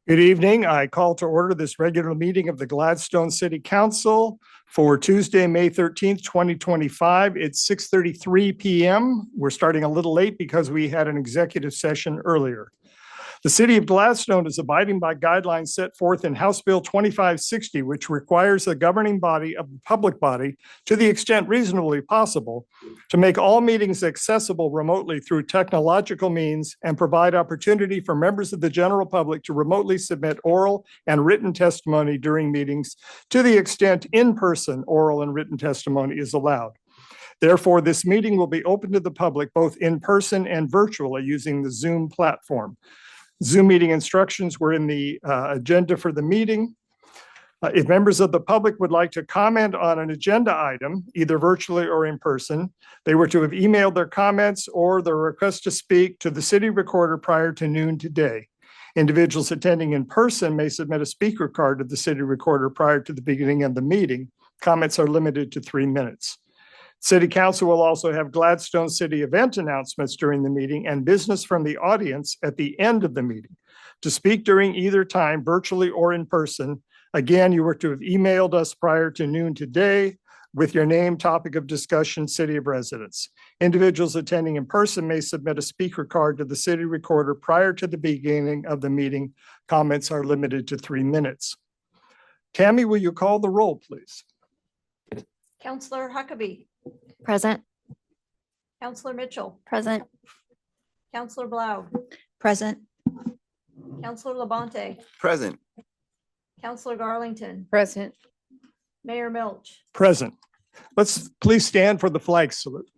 Good evening. I call to order this regular meeting of the Gladstone City Council for Tuesday, May 13th, 2025. It's 6:33 p.m. We're starting a little late because we had an executive session earlier. The City of Gladstone is abiding by guidelines set forth in House Bill 2560, which requires the governing body of the public body, to the extent reasonably possible, to make all meetings accessible remotely through technological means and provide opportunity for members of the general public to remotely submit oral and written testimony during meetings to the extent in-person oral and written testimony is allowed. Therefore, this meeting will be open to the public both in person and virtually using the Zoom platform. Zoom meeting instructions were in the agenda for the meeting. If members of the public would like to comment on an agenda item, either virtually or in person, they were to have emailed their comments or their request to speak to the city recorder prior to noon today. Individuals attending in person may submit a speaker card to the city recorder prior to the beginning of the meeting. Comments are limited to 3 minutes. City Council will also have Gladstone City event announcements during the meeting and business from the audience at the end of the meeting. To speak during either time, virtually or in person, again, you were to have emailed us prior to noon today with your name, topic of discussion, city of residence. Individuals attending in person may submit a speaker card to the city recorder prior to the beginning of the meeting. Comments are limited to 3 minutes. Tammy, will you call the roll, please? Councillor Huckabee. Present. Councillor Mitchell. Present. Councillor Blau. Present. Councillor Labonte. Present. Councillor Garlington. Present. Mayor Milch. Present. Let's please stand for the flag salute.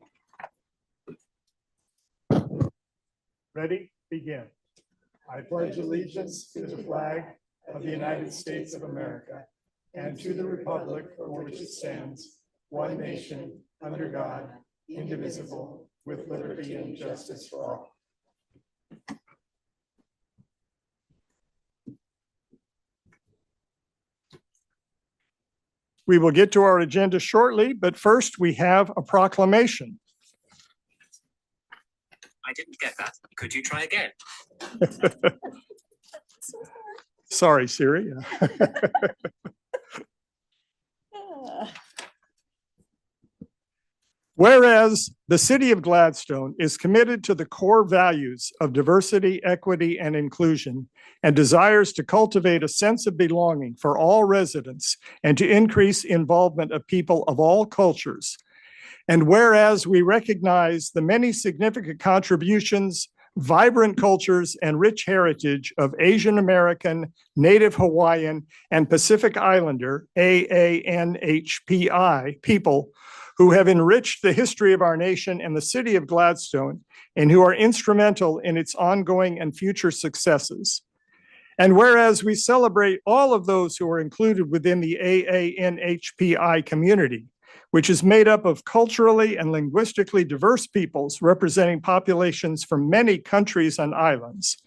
Ready? Begin. I pledge allegiance to the flag of the United States of America and to the republic for which it stands, one nation, under God, indivisible, with liberty and justice for all. We will get to our agenda shortly, but first we have a proclamation. I didn't get that. Could you try again? Sorry, Siri. Whereas the City of Gladstone is committed to the core values of diversity, equity, and inclusion, and desires to cultivate a sense of belonging for all residents and to increase involvement of people of all cultures. And whereas we recognize the many significant contributions, vibrant cultures, and rich heritage of Asian American, Native Hawaiian, and Pacific Islander, AANHPI, people who have enriched the history of our nation and the city of Gladstone, and who are instrumental in its ongoing and future successes. And whereas we celebrate all of those who are included within the AANHPI community, which is made up of culturally and linguistically diverse peoples representing populations from many countries and islands.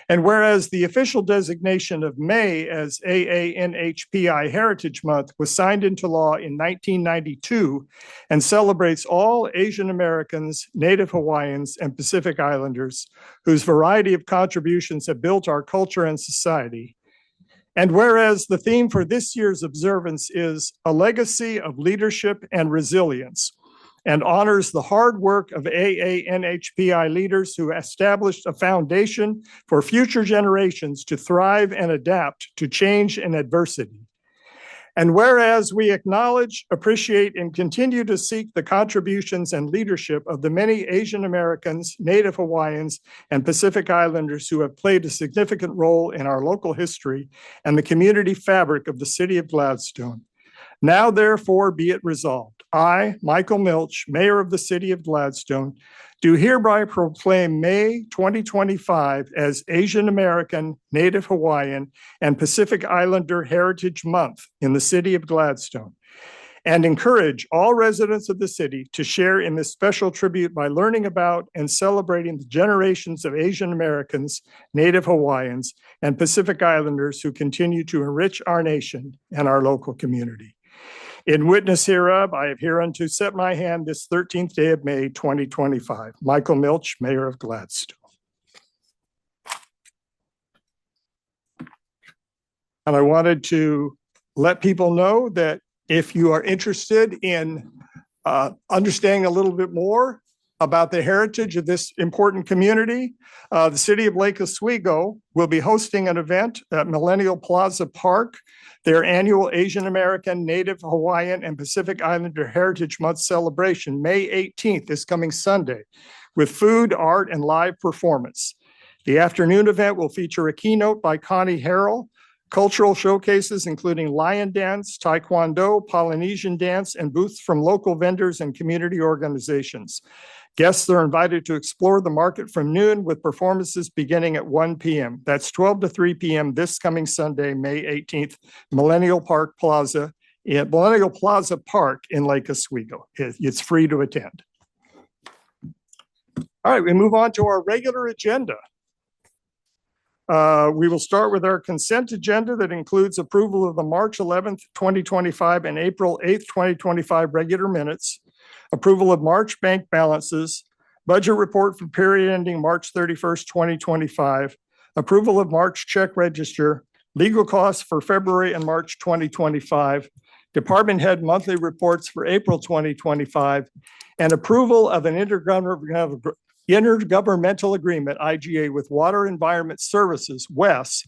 And whereas the official designation of May as AANHPI Heritage Month was signed into law in 1992 and celebrates all Asian Americans, Native Hawaiians, and Pacific Islanders whose variety of contributions have built our culture and society. And whereas the theme for this year's observance is a legacy of leadership and resilience, and honors the hard work of AANHPI leaders who established a foundation for future generations to thrive and adapt to change and adversity. And whereas we acknowledge, appreciate, and continue to seek the contributions and leadership of the many Asian Americans, Native Hawaiians, and Pacific Islanders who have played a significant role in our local history and the community fabric of the city of Gladstone. Now, therefore, be it resolved. I, Michael Milch, Mayor of the City of Gladstone, do hereby proclaim May 2025 as Asian American, Native Hawaiian, and Pacific Islander Heritage Month in the City of Gladstone, and encourage all residents of the city to share in this special tribute by learning about and celebrating the generations of Asian Americans, Native Hawaiians, and Pacific Islanders who continue to enrich our nation and our local community. In witness hereof, I have hereunto set my hand this 13th day of May, 2025. Michael Milch, Mayor of Gladstone. And I wanted to let people know that if you are interested in understanding a little bit more about the heritage of this important community, the city of Lake Oswego will be hosting an event at Millennial Plaza Park, their annual Asian American, Native Hawaiian, and Pacific Islander Heritage Month celebration, May 18th, this coming Sunday, with food, art, and live performance. The afternoon event will feature a keynote by Connie Harrell, cultural showcases including lion dance, taekwondo, Polynesian dance, and booths from local vendors and community organizations. Guests are invited to explore the market from noon with performances beginning at 1 p.m. That's 12 to 3 p.m. this coming Sunday, May 18th, Millennial Plaza Park in Lake Oswego. It's free to attend. All right, we move on to our regular agenda. We will start with our consent agenda that includes approval of the March 11th, 2025 and April 8th, 2025 regular minutes, approval of March bank balances, budget report for period ending March 31st, 2025, approval of March check register, legal costs for February and March 2025, department head monthly reports for April 2025, and approval of an intergovernmental agreement, IGA, with Water Environment Services, WES,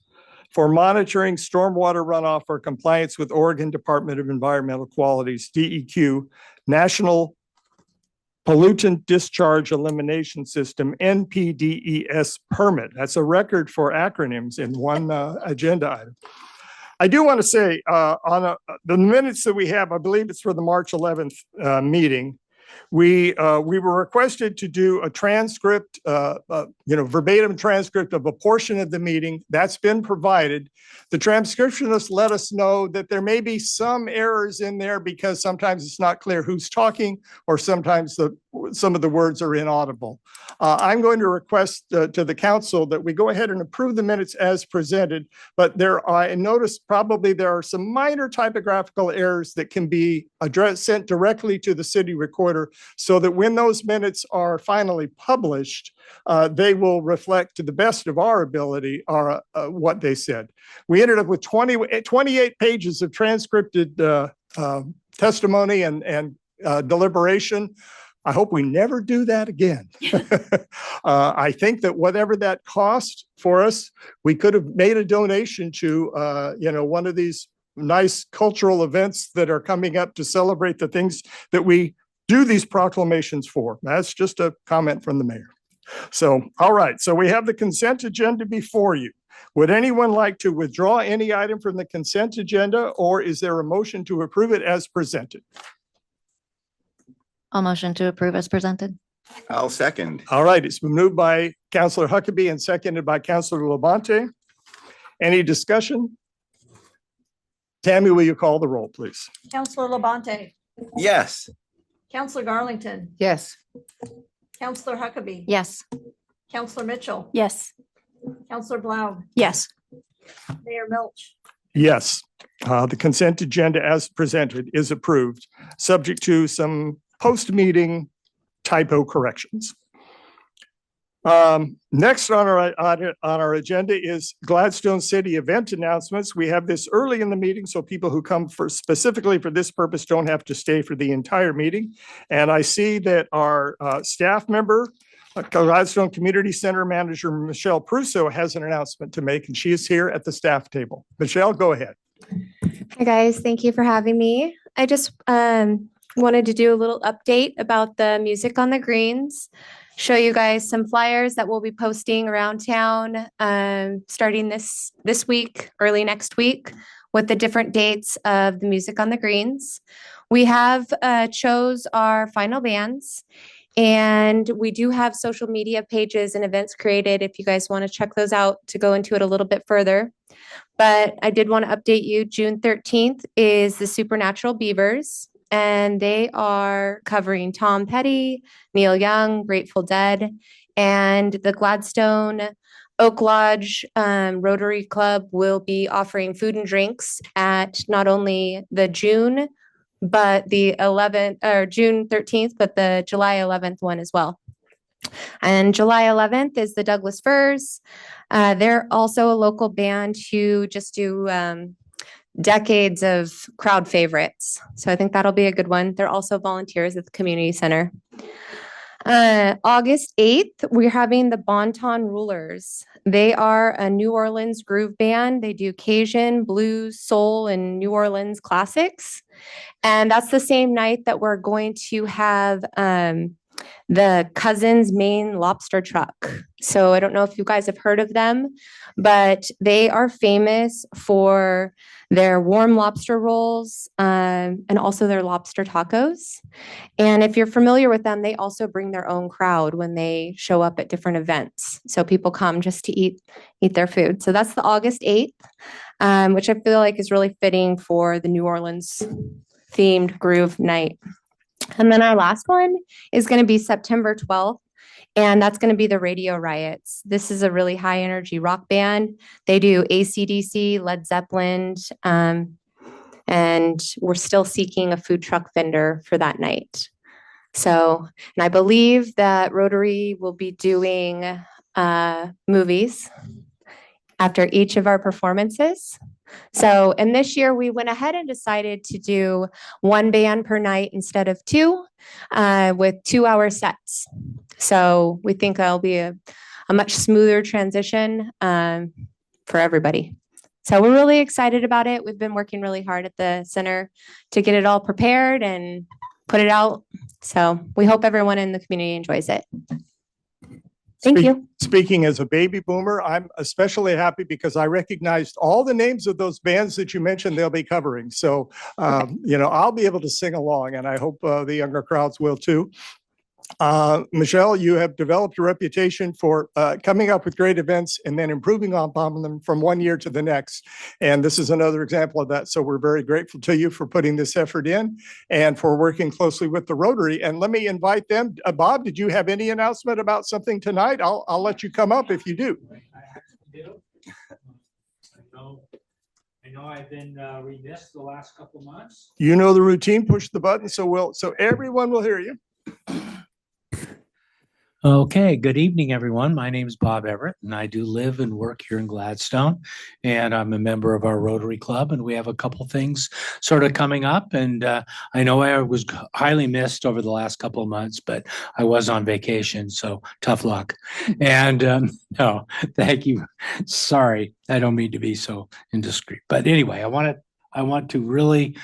for monitoring stormwater runoff for compliance with Oregon Department of Environmental Quality's DEQ National Pollutant Discharge Elimination System, NPDES permit. That's a record for acronyms in one agenda item. I do want to say the minutes that we have, I believe it's for the March 11th meeting, we were requested to do a transcript, verbatim transcript of a portion of the meeting. That's been provided. The transcriptionist let us know that there may be some errors in there because sometimes it's not clear who's talking, or sometimes some of the words are inaudible. I'm going to request to the council that we go ahead and approve the minutes as presented, but I noticed probably there are some minor typographical errors that can be sent directly to the city recorder, so that when those minutes are finally published, they will reflect to the best of our ability what they said. We ended up with 28 pages of transcripted testimony and deliberation. I hope we never do that again. I think that whatever that cost for us, we could have made a donation to one of these nice cultural events that are coming up to celebrate the things that we do these proclamations for. That's just a comment from the mayor. So, all right. So we have the consent agenda before you. Would anyone like to withdraw any item from the consent agenda, or is there a motion to approve it as presented? I'll motion to approve as presented. I'll second. All right. It's been moved by Councilor Huckabee and seconded by Councilor Labonte. Any discussion? Tammy, will you call the roll, please? Counselor Labonte, Yes. Counselor Garlington, Yes. Counselor Huckabee. Yes. Counselor Mitchell, Yes. Counselor Blau, Yes. Mayor Milch. Yes. The consent agenda as presented is approved, subject to some post-meeting typo corrections. Next on our agenda is Gladstone City event announcements. We have this early in the meeting, so people who come specifically for this purpose don't have to stay for the entire meeting. And I see that our staff member, Gladstone Community Center Manager Michelle Prusso, has an announcement to make, and she is here at the staff table. Michelle, go ahead. Hi, guys. Thank you for having me. I just wanted to do a little update about the Music on the Greens, show you guys some flyers that we'll be posting around town starting this week, early next week, with the different dates of the Music on the Greens. We have chose our final bands, and we do have social media pages and events created if you guys want to check those out to go into it a little bit further. But I did want to update you. June 13th is the Supernatural Beavers, and they are covering Tom Petty, Neil Young, Grateful Dead, and the Gladstone Oak Lodge Rotary Club will be offering food and drinks at not only the June 13th, but the July 11th one as well. And July 11th is the Douglas Firs. They're also a local band who just do decades of crowd favorites. So I think that'll be a good one. They're also volunteers at the community center. August 8th, we're having the Bonton Rulers. They are a New Orleans groove band. They do Cajun, blues, soul, and New Orleans classics. And that's the same night that we're going to have the Cousins Maine Lobster Truck. So I don't know if you guys have heard of them, but they are famous for their warm lobster rolls and also their lobster tacos. And if you're familiar with them, they also bring their own crowd when they show up at different events. So people come just to eat their food. So that's the August 8th, which I feel like is really fitting for the New Orleans themed groove night. And then our last one is going to be September 12th. And that's going to be the Radio Riots. This is a really high energy rock band. They do AC/DC, Led Zeppelin, and we're still seeking a food truck vendor for that night. So, and I believe that Rotary will be doing movies after each of our performances. So, and this year we went ahead and decided to do one band per night instead of two, with 2-hour sets. So we think that'll be a much smoother transition for everybody. So we're really excited about it. We've been working really hard at the center to get it all prepared and put it out. So we hope everyone in the community enjoys it. Thank you. Speaking as a baby boomer, I'm especially happy because I recognized all the names of those bands that you mentioned they'll be covering. So, I'll be able to sing along, and I hope the younger crowds will too. Michelle, you have developed a reputation for coming up with great events and then improving upon them from one year to the next. And this is another example of that. So we're very grateful to you for putting this effort in and for working closely with the Rotary. And let me invite them. Bob, did you have any announcement about something tonight? I'll let you come up if you do. I know I've been remiss the last couple of months. You know the routine. Push the button so everyone will hear you. Okay, good evening, everyone. My name is Bob Everett, and I do live and work here in Gladstone, and I'm a member of our Rotary Club, and we have a couple things sort of coming up, and I know I was highly missed over the last couple of months, but I was on vacation, so tough luck. And no, thank you. Sorry, I don't mean to be so indiscreet, but anyway, I want to really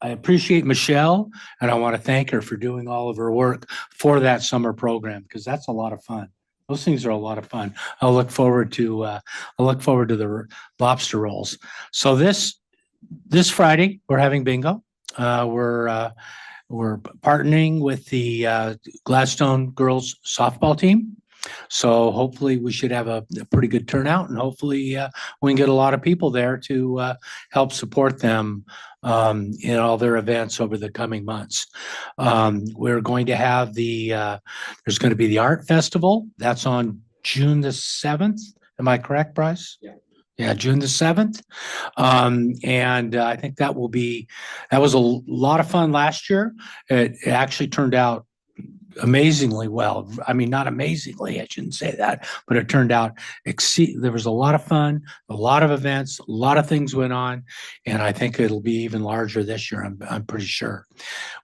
I appreciate Michelle, and I want to thank her for doing all of her work for that summer program, because that's a lot of fun. Those things are a lot of fun. I look forward to the lobster rolls. So this Friday we're having bingo. We're partnering with the Gladstone girls softball team. So hopefully we should have a pretty good turnout, and hopefully we can get a lot of people there to help support them in all their events over the coming months. We're going to have there's going to be the art festival. That's on June the 7th. Am I correct, Bryce? Yeah. Yeah, June the 7th. And I think that was a lot of fun last year. It actually turned out amazingly well. I mean, not amazingly, I shouldn't say that, but it turned out there was a lot of fun, a lot of events, a lot of things went on, and I think it'll be even larger this year. I'm pretty sure.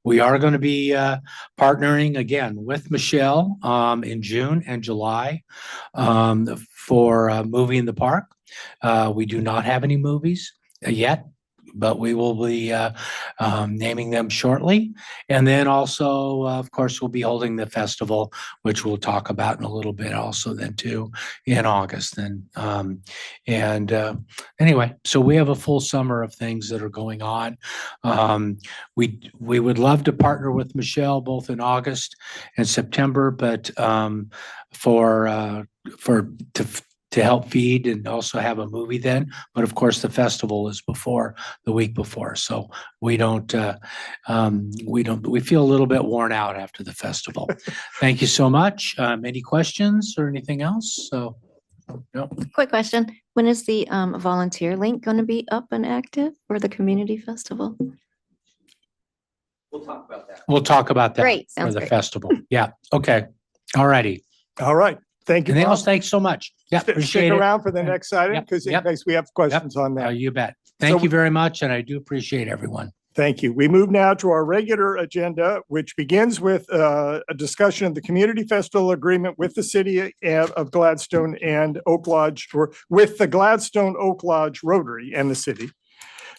We are going to be partnering again with Michelle in June and July for a movie in the park. We do not have any movies yet, but we will be naming them shortly. And then also, of course, we'll be holding the festival, which we'll talk about in a little bit also then too in August. Anyway, so we have a full summer of things that are going on. We would love to partner with Michelle both in August and September, but to help feed and also have a movie then. But of course, the festival is the week before. So we feel a little bit worn out after the festival. Thank you so much. Any questions or anything else? So, no. Quick question. When is the volunteer link going to be up and active for the community festival? We'll talk about that. We'll talk about that. Great, For sounds the great. festival. Yeah, okay. All righty. All right. Thank you. Anything Bob. else? Thanks so much. Yeah, Stick appreciate it. around for the next item Yep, because in yep. case we have questions on that. You bet. Thank So- you very much, and I do appreciate everyone. Thank you. We move now to our regular agenda, which begins with a discussion of the community festival agreement with the city of Gladstone and Oak Lodge, or with the Gladstone Oak Lodge Rotary and the city.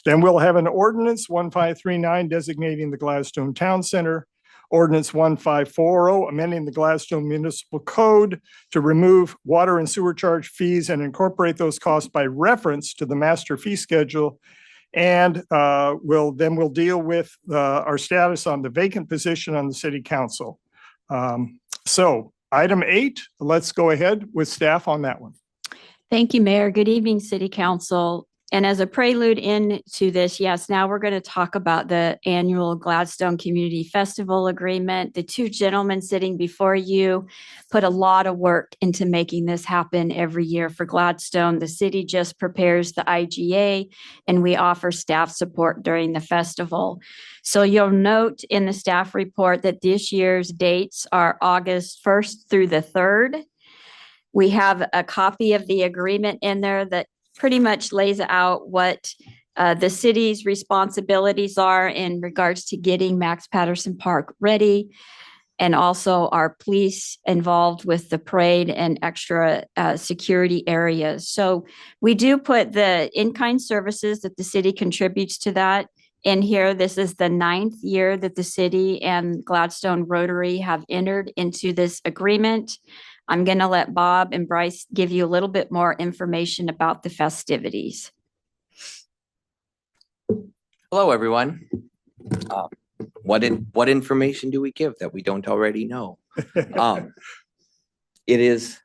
Then we'll have an ordinance 1539 designating the Gladstone Town Center, ordinance 1540 amending the Gladstone Municipal Code to remove water and sewer charge fees and incorporate those costs by reference to the master fee schedule. And we'll deal with our status on the vacant position on the city council. So item 8, let's go ahead with staff on that one. Thank you, Mayor. Good evening, City Council. And as a prelude into this, yes, now we're going to talk about the annual Gladstone Community Festival Agreement. The two gentlemen sitting before you put a lot of work into making this happen every year for Gladstone. The city just prepares the IGA and we offer staff support during the festival. So you'll note in the staff report that this year's dates are August 1st through the 3rd. We have a copy of the agreement in there that pretty much lays out what the city's responsibilities are in regards to getting Max Patterson Park ready, and also our police involved with the parade and extra security areas. So we do put the in-kind services that the city contributes to that in here. This is the 9th year that the city and Gladstone Rotary have entered into this agreement. I'm going to let Bob and Bryce give you a little bit more information about the festivities. Hello, everyone. What information do we give that we don't already know? It is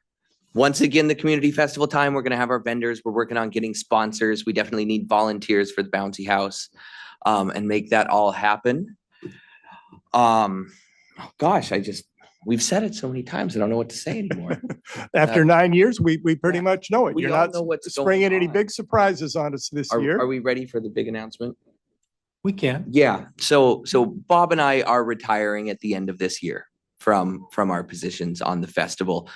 once again the community festival time. We're going to have our vendors. We're working on getting sponsors. We definitely need volunteers for the bouncy house and make that all happen. Gosh, we've said it so many times. I don't know what to say anymore. After 9 years, we pretty much know it. We You're all not know what's springing going any on. big surprises on us this Are year. we ready for the big announcement? We can. Yeah. So Bob and I are retiring at the end of this year from our positions on the festival.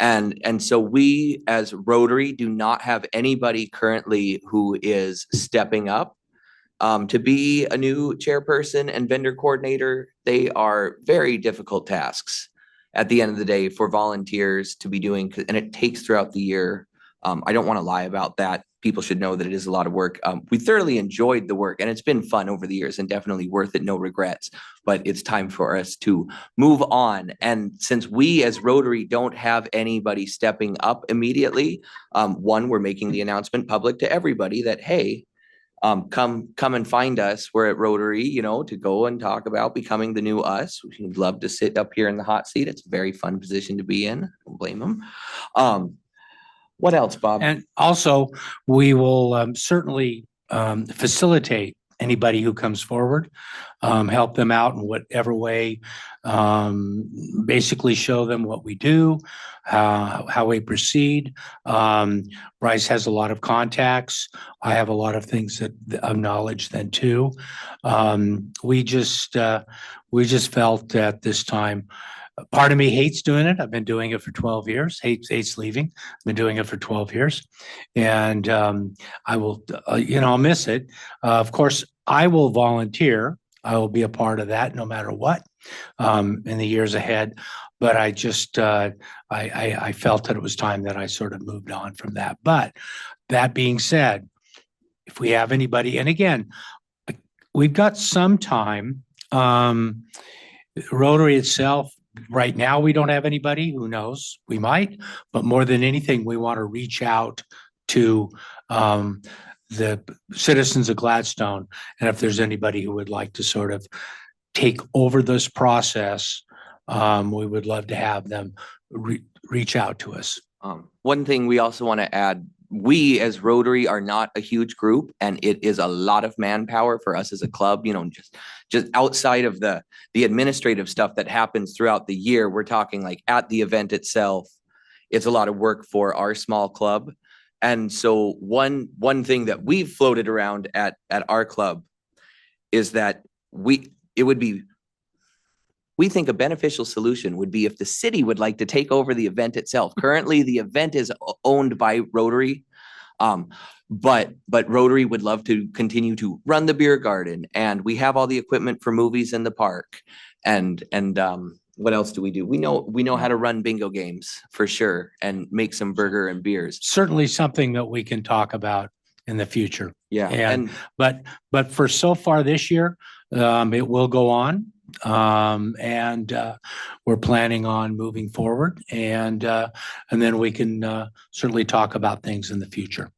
And so we as Rotary do not have anybody currently who is stepping up to be a new chairperson and vendor coordinator. They are very difficult tasks at the end of the day for volunteers to be doing, and it takes throughout the year. I don't want to lie about that. People should know that it is a lot of work. We thoroughly enjoyed the work and it's been fun over the years and definitely worth it. No regrets, but it's time for us to move on. And since we as Rotary don't have anybody stepping up immediately, we're making the announcement public to everybody that, hey, come and find us. We're at Rotary, to go and talk about becoming the new us. We'd love to sit up here in the hot seat. It's a very fun position to be in. Don't blame them. What else, Bob? And also, we will certainly facilitate anybody who comes forward, help them out in whatever way, basically show them what we do, how we proceed. Bryce has a lot of contacts. I have a lot of things of knowledge then too. We just felt at this time, part of me hates doing it. I've been doing it for 12 years. Hates leaving. I've been doing it for 12 years. And I will, I'll miss it. Of course, I will volunteer. I will be a part of that no matter what in the years ahead. But I just, I felt that it was time that I sort of moved on from that. But that being said, if we have anybody, and again, we've got some time. Rotary itself, right now, we don't have anybody. Who knows? We might, but more than anything, we want to reach out to the citizens of Gladstone. And if there's anybody who would like to sort of take over this process, we would love to have them reach out to us. One thing we also want to add, we as Rotary are not a huge group, and it is a lot of manpower for us as a club, just outside of the administrative stuff that happens throughout the year. We're talking like at the event itself, it's a lot of work for our small club. And so one thing that we've floated around at our club is that we think a beneficial solution would be if the city would like to take over the event itself. Currently, the event is owned by Rotary. But Rotary would love to continue to run the beer garden, and we have all the equipment for movies in the park. And what else do? We know how to run bingo games for sure and make some burger and beers. Certainly something that we can talk about in the future. Yeah. And but for so far this year, it will go on. And we're planning on moving forward, and then we can certainly talk about things in the future.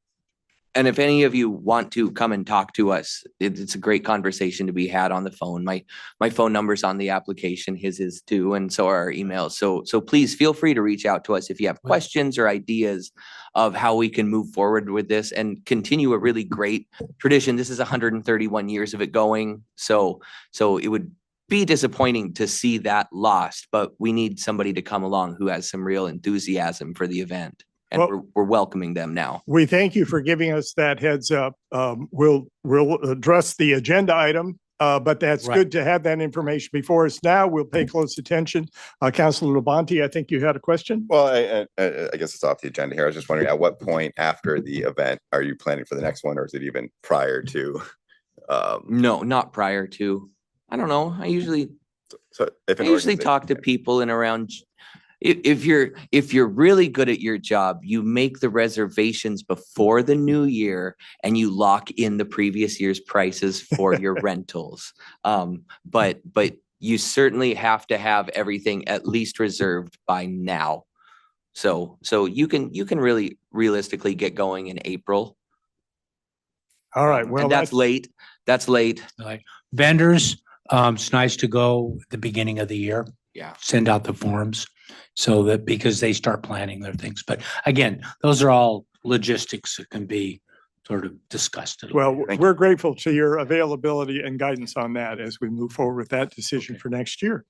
And if any of you want to come and talk to us, it's a great conversation to be had on the phone. My phone number's on the application, his is too, and so are our emails. So please feel free to reach out to us if you have questions or ideas of how we can move forward with this and continue a really great tradition. This is 131 years of it going. So it would be disappointing to see that lost, but we need somebody to come along who has some real enthusiasm for the event. And we're welcoming them now. We thank you for giving us that heads up. We'll address the agenda item, but that's good to have that information before us now. We'll pay close attention. Councilor Labonte, I think you had a question. Well, I guess it's off the agenda here. I was just wondering, at what point after the event are you planning for the next one, or is it even prior to? No, not prior to. I don't know. I usually talk to people in around. If you're really good at your job, you make the reservations before the new year and you lock in the previous year's prices for your rentals. But you certainly have to have everything at least reserved by now. So you can really realistically get going in April. All right. Well, and that's late. That's late. Like vendors, it's nice to go at the beginning of the year. Yeah. Send out the forms so that because they start planning their things. But again, those are all logistics that can be sort of discussed. Well, we're grateful to your availability and guidance on that as we move forward with that decision for next year.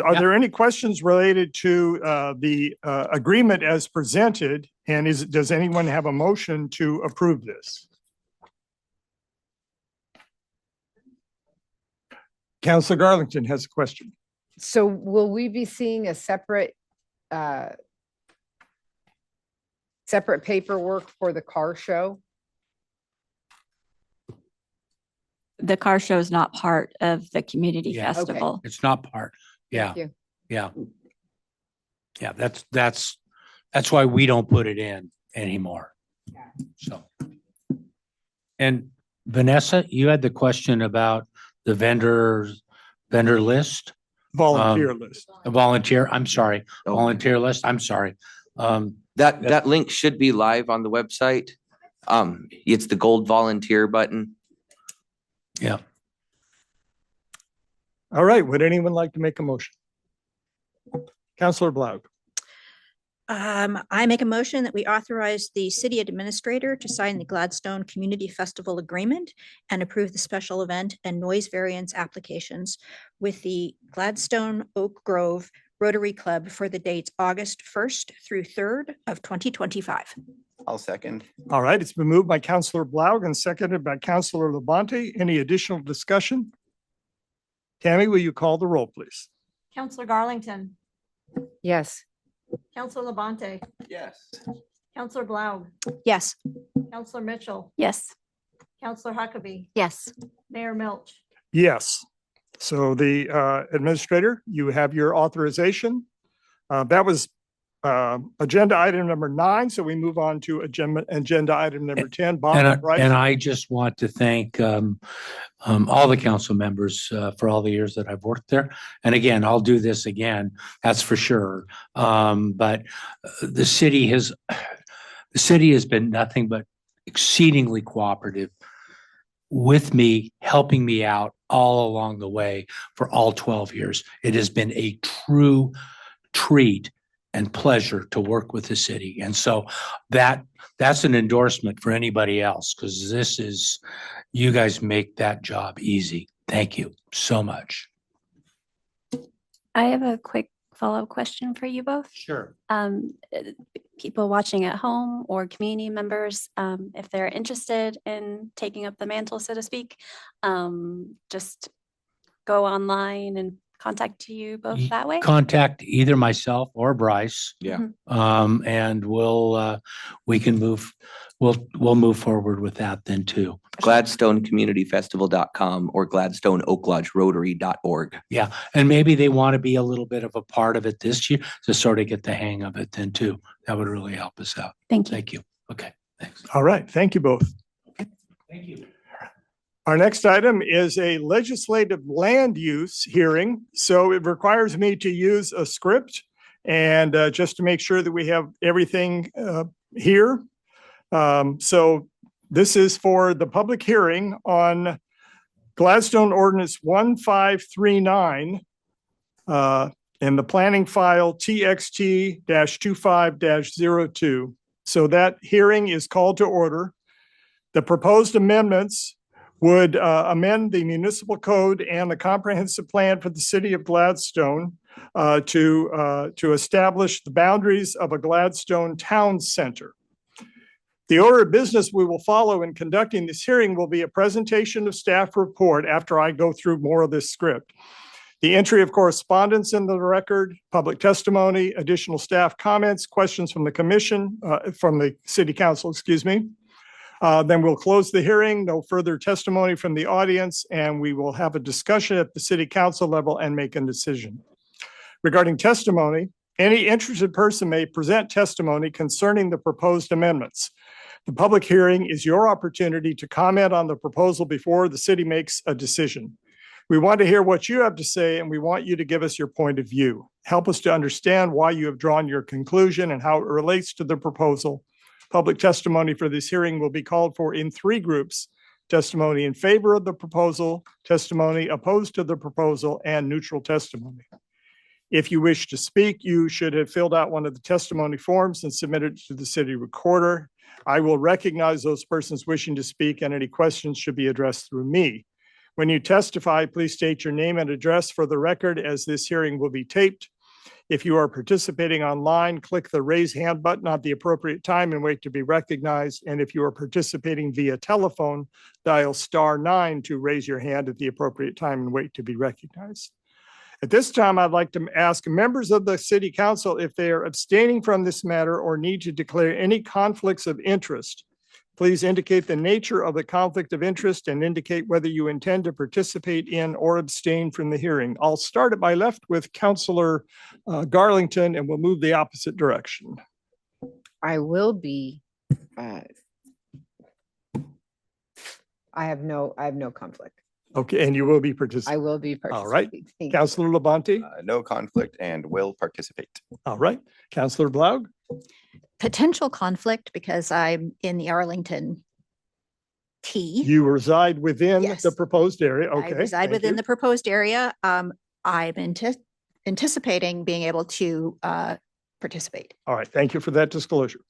Are there any questions related to the agreement as presented? And does anyone have a motion to approve this? Councilor Garlington has a question. So will we be seeing a separate paperwork for the car show? The car show is not part of the community Yeah. festival. Okay. It's not part. Yeah. Thank you. Yeah. Yeah. That's why we don't put it in anymore. So. And Vanessa, you had the question about the vendor list. Volunteer list. A volunteer, I'm sorry, volunteer list, I'm sorry. That link should be live on the website. It's the gold volunteer button. Yeah. All right. Would anyone like to make a motion? Councilor Blaug. I make a motion that we authorize the city administrator to sign the Gladstone Community Festival Agreement and approve the special event and noise variance applications with the Gladstone Oak Grove Rotary Club for the dates August 1st through 3rd of 2025. I'll second. All right. It's been moved by Councilor Blaug and seconded by Councilor Labonte. Any additional discussion? Tammy, will you call the roll, please? Councilor Garlington, Yes. Councilor Labonte, Yes. Councilor Blaug, Yes. Councilor Mitchell, Yes. Councilor Huckabee, Yes. Mayor Milch. Yes. So the administrator, you have your authorization. That was agenda item number 9. So we move on to agenda item number 10. Bob, right? And I just want to thank all the council members for all the years that I've worked there. And again, I'll do this again, that's for sure. But the city has been nothing but exceedingly cooperative with me, helping me out all along the way for all 12 years. It has been a true treat and pleasure to work with the city. And so that's an endorsement for anybody else, because you guys make that job easy. Thank you so much. I have a quick follow-up question for you both. Sure. People watching at home or community members, if they're interested in taking up the mantle, so to speak, just go online and contact you both Ye- that way? Contact either myself or Bryce. Yeah. Mhm. And we can we'll move forward with that then too. GladstoneCommunityFestival.com or GladstoneOakLodgeRotary.org. Yeah, and maybe they want to be a little bit of a part of it this year to sort of get the hang of it then too. That would really help us out. Thank you. Thank you. Okay, thanks. All right, thank you both. Thank you. Our next item is a legislative land use hearing. So it requires me to use a script and just to make sure that we have everything here. So this is for the public hearing on Gladstone Ordinance 1539 in the planning file TXT-25-02. So that hearing is called to order. The proposed amendments would amend the municipal code and the comprehensive plan for the city of Gladstone to establish the boundaries of a Gladstone town center. The order of business we will follow in conducting this hearing will be a presentation of staff report after I go through more of this script. The entry of correspondence in the record, public testimony, additional staff comments, questions from the commission, from the city council, excuse me. Then we'll close the hearing, no further testimony from the audience, and we will have a discussion at the city council level and make a decision. Regarding testimony, any interested person may present testimony concerning the proposed amendments. The public hearing is your opportunity to comment on the proposal before the city makes a decision. We want to hear what you have to say, and we want you to give us your point of view. Help us to understand why you have drawn your conclusion and how it relates to the proposal. Public testimony for this hearing will be called for in 3 groups: testimony in favor of the proposal, testimony opposed to the proposal, and neutral testimony. If you wish to speak, you should have filled out one of the testimony forms and submitted it to the city recorder. I will recognize those persons wishing to speak, and any questions should be addressed through me. When you testify, please state your name and address for the record, as this hearing will be taped. If you are participating online, click the raise hand button at the appropriate time and wait to be recognized. And if you are participating via telephone, dial *9 to raise your hand at the appropriate time and wait to be recognized. At this time, I'd like to ask members of the city council if they are abstaining from this matter or need to declare any conflicts of interest. Please indicate the nature of the conflict of interest and indicate whether you intend to participate in or abstain from the hearing. I'll start at my left with Councillor Garlington, and we'll move the opposite direction. I will be, I have no conflict. Okay, and you will be participating. I will be All right. participating. Thank you. Councillor Labonte. No conflict and will participate. All right. Councillor Blaug. Potential conflict because I'm in the Arlington T. You reside within Yes. the proposed area. I Okay. reside thank within you. the proposed area. I'm anticipating being able to participate. All right. Thank you for that disclosure.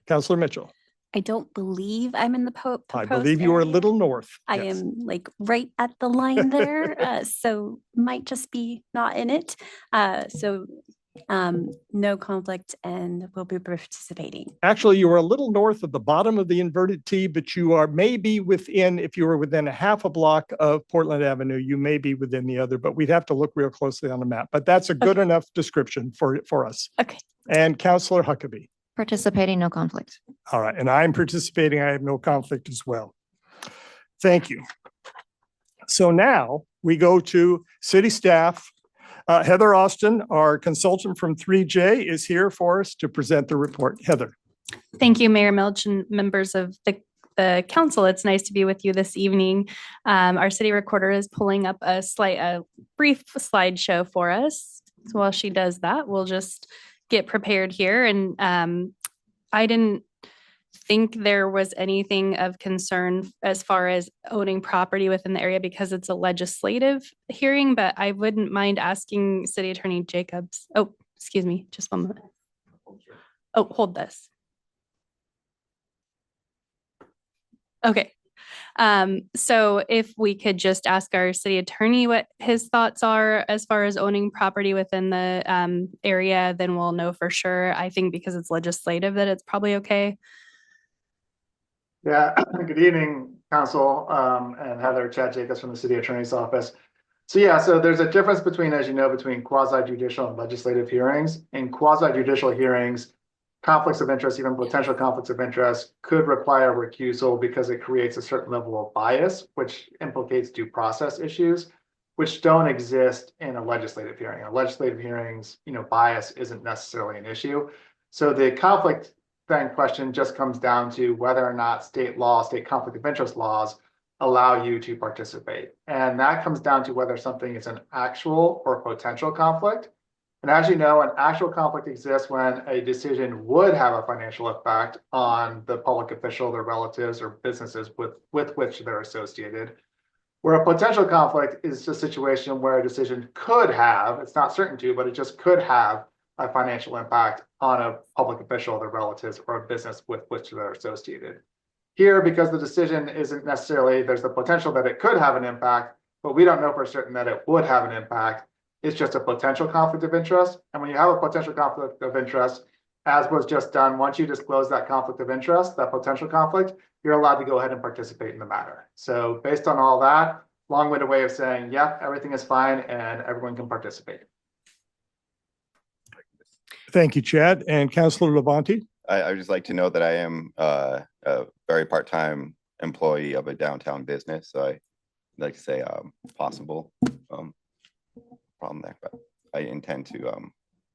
Councillor Mitchell. I don't believe I'm in the I proposed believe you are a area. little north. I Yes. am like right at the line there, so might just be not in it. No conflict and will be participating. Actually, you are a little north of the bottom of the inverted T, but you are maybe within, if you were within a half a block of Portland Avenue, you may be within the other, but we'd have to look real closely on the map. But that's a good enough description for us. Okay. And Councillor Huckabee. Participating, no conflict. All right, and I'm participating. I have no conflict as well. Thank you. So now we go to city staff. Heather Austin, our consultant from 3J, is here for us to present the report. Heather. Thank you, Mayor Milch and members of the council. It's nice to be with you this evening. Our city recorder is pulling up a brief slideshow for us. So while she does that, we'll just get prepared here. And I didn't think there was anything of concern as far as owning property within the area because it's a legislative hearing, but I wouldn't mind asking City Attorney Jacobs. Oh, excuse me, just one moment. Oh, hold this. Okay. So if we could just ask our city attorney what his thoughts are as far as owning property within the area, then we'll know for sure. I think because it's legislative that it's probably okay. Yeah, good evening, Council, and Heather, Chad Jacobs from the City Attorney's Office. So yeah, so there's a difference between, as you know, between quasi-judicial and legislative hearings. In quasi-judicial hearings, conflicts of interest, even potential conflicts of interest, could require recusal because it creates a certain level of bias, which implicates due process issues, which don't exist in a legislative hearing. In legislative hearings, bias isn't necessarily an issue. So the conflict then question just comes down to whether or not state conflict of interest laws allow you to participate. And that comes down to whether something is an actual or potential conflict. And as you know, an actual conflict exists when a decision would have a financial effect on the public official, their relatives, or businesses with which they're associated. Where a potential conflict is a situation where a decision could have, it's not certain to, but it just could have a financial impact on a public official, their relatives, or a business with which they're associated. Here, because the decision isn't necessarily, there's the potential that it could have an impact, but we don't know for certain that it would have an impact. It's just a potential conflict of interest. And when you have a potential conflict of interest, as was just done, once you disclose that conflict of interest, that potential conflict, you're allowed to go ahead and participate in the matter. So based on all that, long-winded way of saying, yeah, everything is fine and everyone can participate. Thank you, Chad. And Councilor Labonte? I would just like to know that I am a very part-time employee of a downtown business. So I'd like to say possible problem there, but I intend to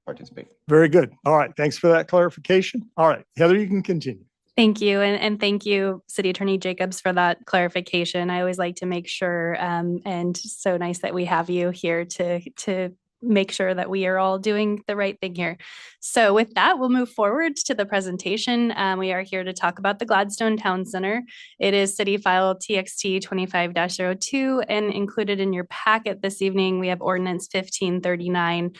participate. Very good. All right. Thanks for that clarification. All right. Heather, you can continue. Thank you. And thank you, City Attorney Jacobs, for that clarification. I always like to make sure, and so nice that we have you here to make sure that we are all doing the right thing here. So with that, we'll move forward to the presentation. We are here to talk about the Gladstone Town Center. It is City File TXT 25-02, and included in your packet this evening, we have Ordinance 1539.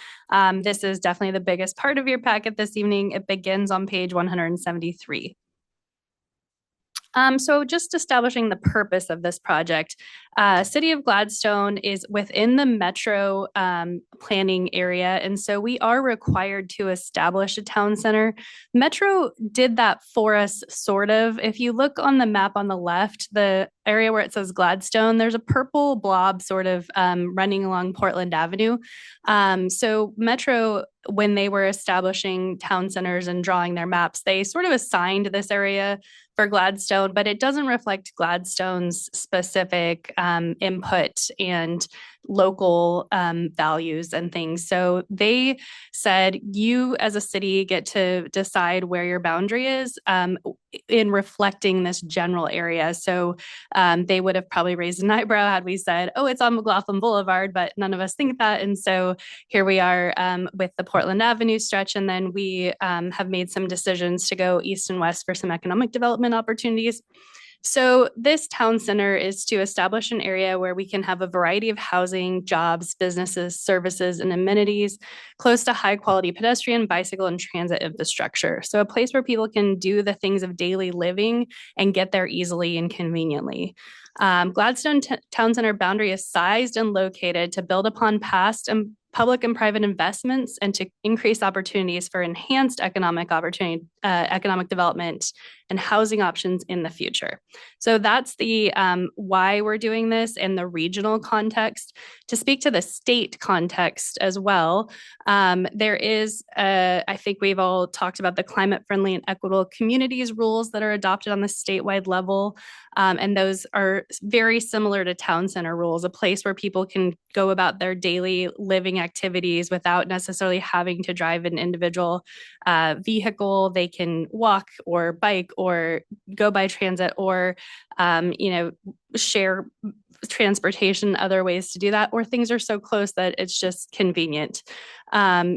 This is definitely the biggest part of your packet this evening. It begins on page 173. So just establishing the purpose of this project, City of Gladstone is within the metro planning area, and so we are required to establish a town center. Metro did that for us, sort of. If you look on the map on the left, the area where it says Gladstone, there's a purple blob sort of running along Portland Avenue. So Metro, when they were establishing town centers and drawing their maps, they sort of assigned this area for Gladstone, but it doesn't reflect Gladstone's specific input and local values and things. So they said, you as a city get to decide where your boundary is in reflecting this general area. So they would have probably raised an eyebrow had we said, oh, it's on McLaughlin Boulevard, but none of us think that. And so here we are with the Portland Avenue stretch. And then we have made some decisions to go east and west for some economic development opportunities. So this town center is to establish an area where we can have a variety of housing, jobs, businesses, services, and amenities close to high quality pedestrian, bicycle, and transit infrastructure. So a place where people can do the things of daily living and get there easily and conveniently. Gladstone Town Center boundary is sized and located to build upon past and public and private investments and to increase opportunities for enhanced economic development and housing options in the future. So that's the why we're doing this in the regional context. To speak to the state context as well, there is, I think we've all talked about the climate-friendly and equitable communities rules that are adopted on the statewide level. And those are very similar to town center rules, a place where people can go about their daily living activities without necessarily having to drive an individual vehicle. They can walk or bike or go by transit or, share transportation, other ways to do that, or things are so close that it's just convenient.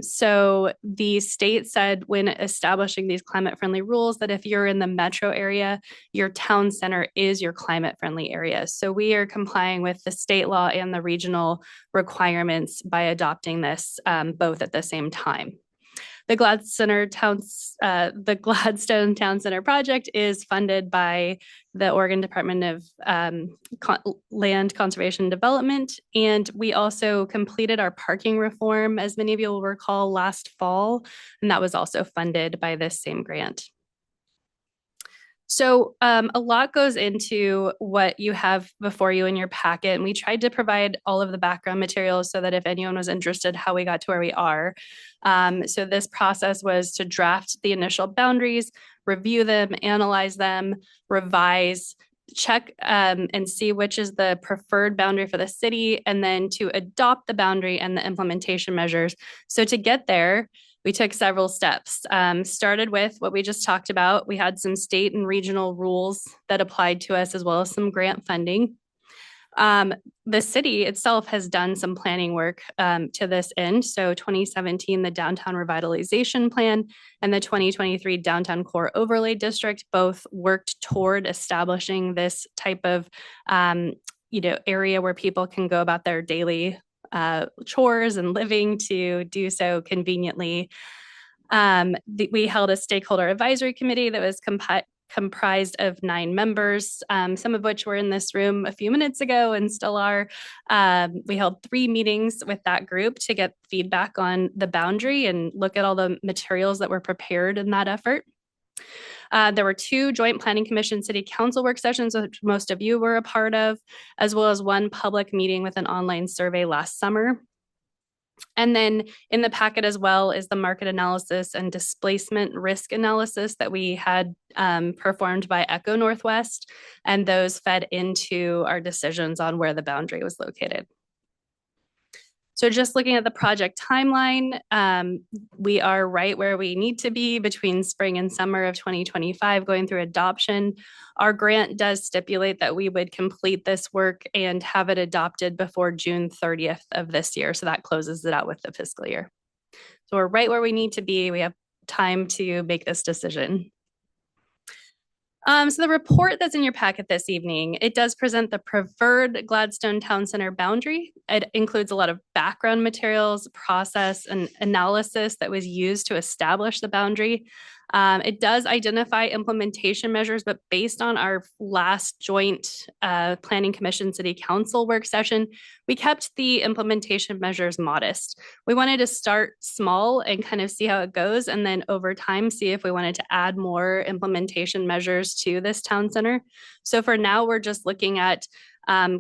So the state said when establishing these climate-friendly rules that if you're in the metro area, your town center is your climate-friendly area. So we are complying with the state law and the regional requirements by adopting this both at the same time. The Gladstone Town Center project is funded by the Oregon Department of Land Conservation and Development. And we also completed our parking reform, as many of you will recall, last fall, and that was also funded by this same grant. So a lot goes into what you have before you in your packet, and we tried to provide all of the background materials so that if anyone was interested how we got to where we are. So this process was to draft the initial boundaries, review them, analyze them, revise, check and see which is the preferred boundary for the city, and then to adopt the boundary and the implementation measures. So to get there, we took several steps. Started with what we just talked about. We had some state and regional rules that applied to us, as well as some grant funding. The city itself has done some planning work to this end. So 2017, the Downtown Revitalization Plan and the 2023 Downtown Core Overlay District both worked toward establishing this type of area where people can go about their daily chores and living to do so conveniently. We held a stakeholder advisory committee that was comprised of 9 members, some of which were in this room a few minutes ago and still are. We held 3 meetings with that group to get feedback on the boundary and look at all the materials that were prepared in that effort. There were 2 Joint Planning Commission City Council work sessions, which most of you were a part of, as well as 1 public meeting with an online survey last summer. And then in the packet as well is the market analysis and displacement risk analysis that we had performed by Echo Northwest, and those fed into our decisions on where the boundary was located. So just looking at the project timeline, we are right where we need to be between spring and summer of 2025 going through adoption. Our grant does stipulate that we would complete this work and have it adopted before June 30th of this year. So that closes it out with the fiscal year. So we're right where we need to be. We have time to make this decision. So the report that's in your packet this evening, it does present the preferred Gladstone Town Center boundary. It includes a lot of background materials, process, and analysis that was used to establish the boundary. It does identify implementation measures, but based on our last joint Planning Commission City Council work session, we kept the implementation measures modest. We wanted to start small and kind of see how it goes, and then over time, see if we wanted to add more implementation measures to this town center. So for now, we're just looking at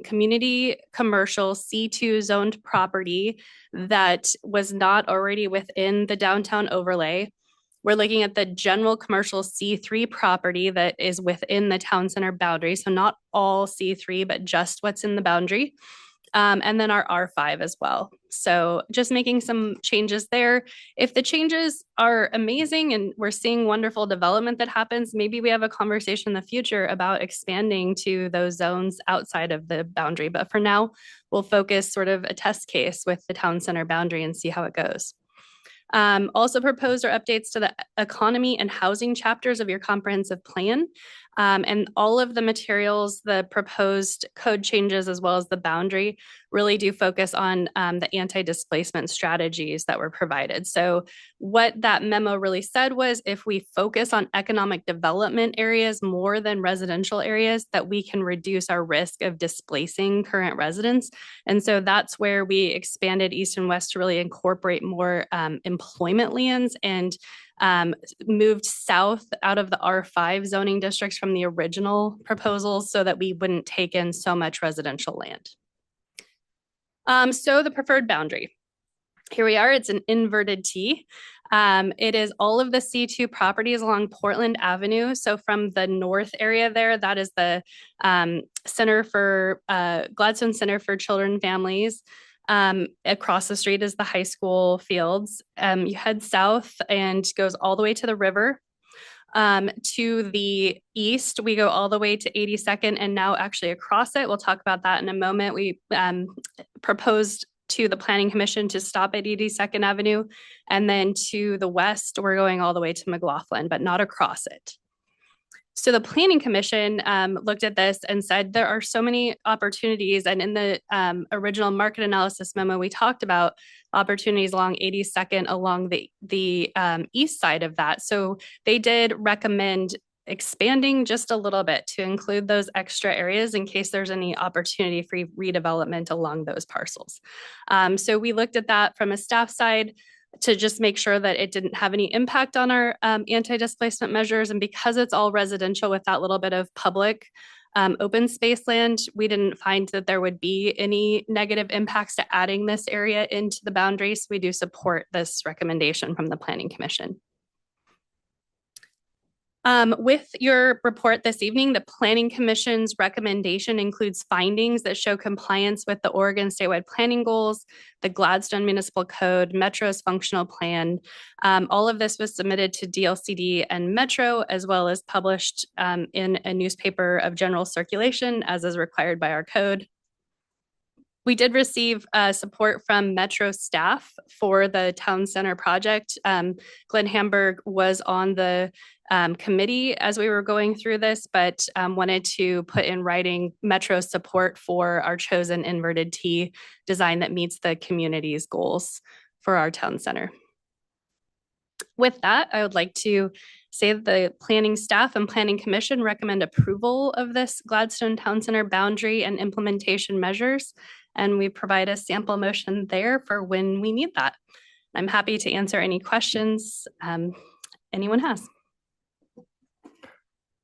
community commercial C2 zoned property that was not already within the downtown overlay. We're looking at the general commercial C3 property that is within the town center boundary. So not all C3, but just what's in the boundary. And then our R5 as well. So just making some changes there. If the changes are amazing and we're seeing wonderful development that happens, maybe we have a conversation in the future about expanding to those zones outside of the boundary. But for now, we'll focus sort of a test case with the town center boundary and see how it goes. Also proposed are updates to the economy and housing chapters of your comprehensive plan. And all of the materials, the proposed code changes, as well as the boundary, really do focus on the anti-displacement strategies that were provided. So what that memo really said was if we focus on economic development areas more than residential areas, that we can reduce our risk of displacing current residents. And so that's where we expanded East and West to really incorporate more employment lands and moved south out of the R5 zoning districts from the original proposals so that we wouldn't take in so much residential land. So the preferred boundary. Here we are, it's an inverted T. It is all of the C2 properties along Portland Avenue. So from the north area there, that is the Center for Gladstone Center for Children and Families. Across the street is the high school fields. You head south and goes all the way to the river. To the east, we go all the way to 82nd and now actually across it. We'll talk about that in a moment. We proposed to the Planning Commission to stop at 82nd Avenue. And then to the west, we're going all the way to McLaughlin, but not across it. So the Planning Commission looked at this and said there are so many opportunities. And in the original market analysis memo, we talked about opportunities along 82nd along the east side of that. So they did recommend expanding just a little bit to include those extra areas in case there's any opportunity for redevelopment along those parcels. So we looked at that from a staff side. to just make sure that it didn't have any impact on our anti-displacement measures. And because it's all residential with that little bit of public open space land, we didn't find that there would be any negative impacts to adding this area into the boundaries. We do support this recommendation from the Planning Commission. With your report this evening, the Planning Commission's recommendation includes findings that show compliance with the Oregon statewide planning goals, the Gladstone Municipal Code, Metro's functional plan. All of this was submitted to DLCD and Metro, as well as published in a newspaper of general circulation, as is required by our code. We did receive support from Metro staff for the town center project. Glenn Hamburg was on the committee as we were going through this, but wanted to put in writing Metro's support for our chosen inverted T design that meets the community's goals for our town center. With that, I would like to say that the planning staff and planning commission recommend approval of this Gladstone Town Center boundary and implementation measures. And we provide a sample motion there for when we need that. I'm happy to answer any questions anyone has.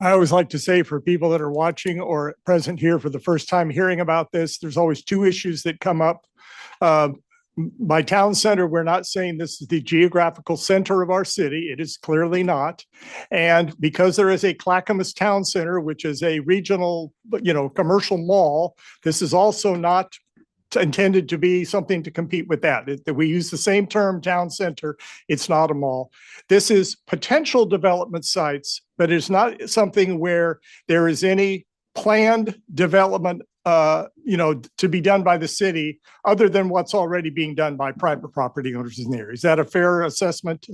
I always like to say for people that are watching or present here for the first time hearing about this, there's always two issues that come up. By town center, we're not saying this is the geographical center of our city. It is clearly not. And because there is a Clackamas Town Center, which is a regional, commercial mall, this is also not intended to be something to compete with that. We use the same term, town center. It's not a mall. This is potential development sites, but it's not something where there is any planned development to be done by the city other than what's already being done by private property owners in the area. Is that a fair assessment?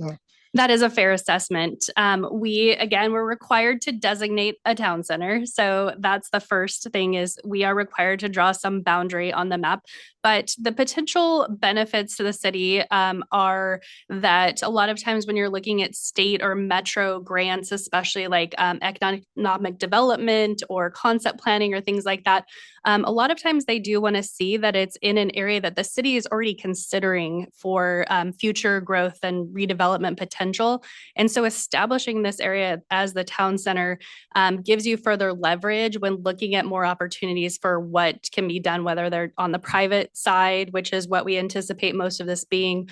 That is a fair assessment. We're required to designate a town center. So that's the first thing, is we are required to draw some boundary on the map. But the potential benefits to the city are that a lot of times when you're looking at state or metro grants, especially like economic development or concept planning or things like that, a lot of times they do want to see that it's in an area that the city is already considering for future growth and redevelopment potential. And so establishing this area as the town center gives you further leverage when looking at more opportunities for what can be done, whether they're on the private side, which is what we anticipate most of this being,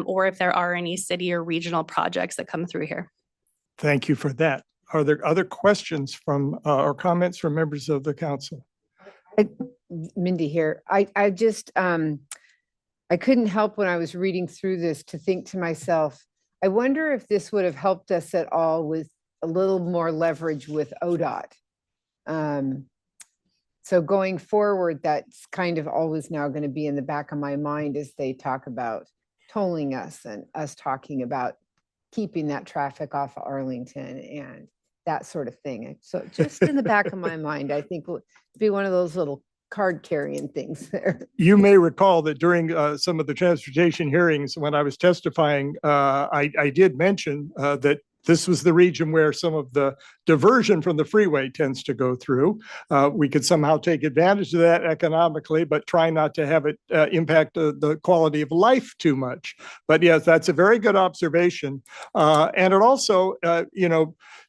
or if there are any city or regional projects that come through here. Thank you for that. Are there other questions from or comments from members of the council? Mindy here. I just, I couldn't help when I was reading through this to think to myself, I wonder if this would have helped us at all with a little more leverage with ODOT. So going forward, that's kind of always now going to be in the back of my mind as they talk about tolling us and us talking about keeping that traffic off of Arlington and that sort of thing. So just in the back of my mind, I think will be one of those little card carrying things there. You may recall that during some of the transportation hearings, when I was testifying, I did mention that this was the region where some of the diversion from the freeway tends to go through. We could somehow take advantage of that economically, but try not to have it impact the quality of life too much. But yes, that's a very good observation. And it also,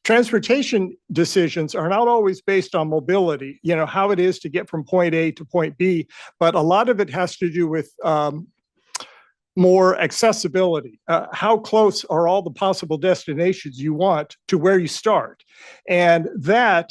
transportation decisions are not always based on mobility, how it is to get from point A to point B, but a lot of it has to do with more accessibility. How close are all the possible destinations you want to where you start? And that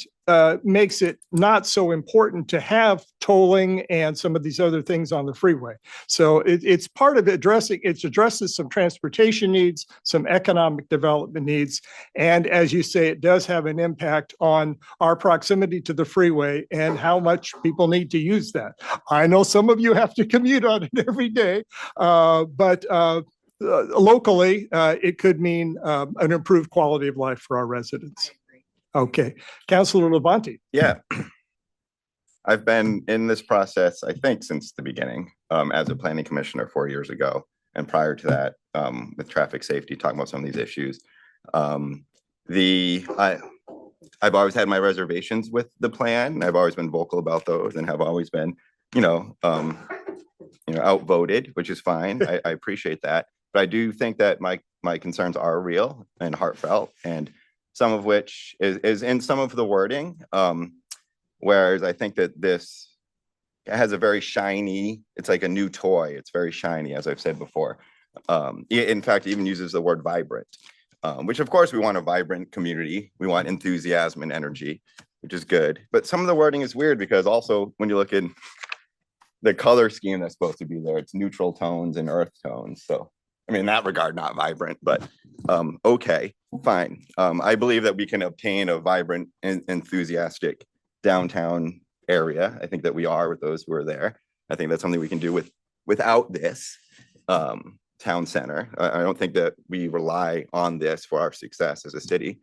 makes it not so important to have tolling and some of these other things on the freeway. So it's part of addresses some transportation needs, some economic development needs. And as you say, it does have an impact on our proximity to the freeway and how much people need to use that. I know some of you have to commute on it every day, but locally, it could mean an improved quality of life for our residents. Okay, Councilor Labonte. Yeah. I've been in this process, I think, since the beginning, as a planning commissioner 4 years ago. And prior to that, with traffic safety, talking about some of these issues. I've always had my reservations with the plan. I've always been vocal about those and have always been, outvoted, which is fine. I appreciate that. But I do think that my concerns are real and heartfelt, and some of which is in some of the wording. Whereas I think that this has a very shiny, it's like a new toy. It's very shiny, as I've said before. In fact, it even uses the word vibrant, which of course we want a vibrant community. We want enthusiasm and energy, which is good. But some of the wording is weird because also when you look in the color scheme that's supposed to be there, it's neutral tones and earth tones. So, I mean, in that regard, not vibrant, but okay, fine. I believe that we can obtain a vibrant and enthusiastic downtown area. I think that we are with those who are there. I think that's something we can do without this town center. I don't think that we rely on this for our success as a city.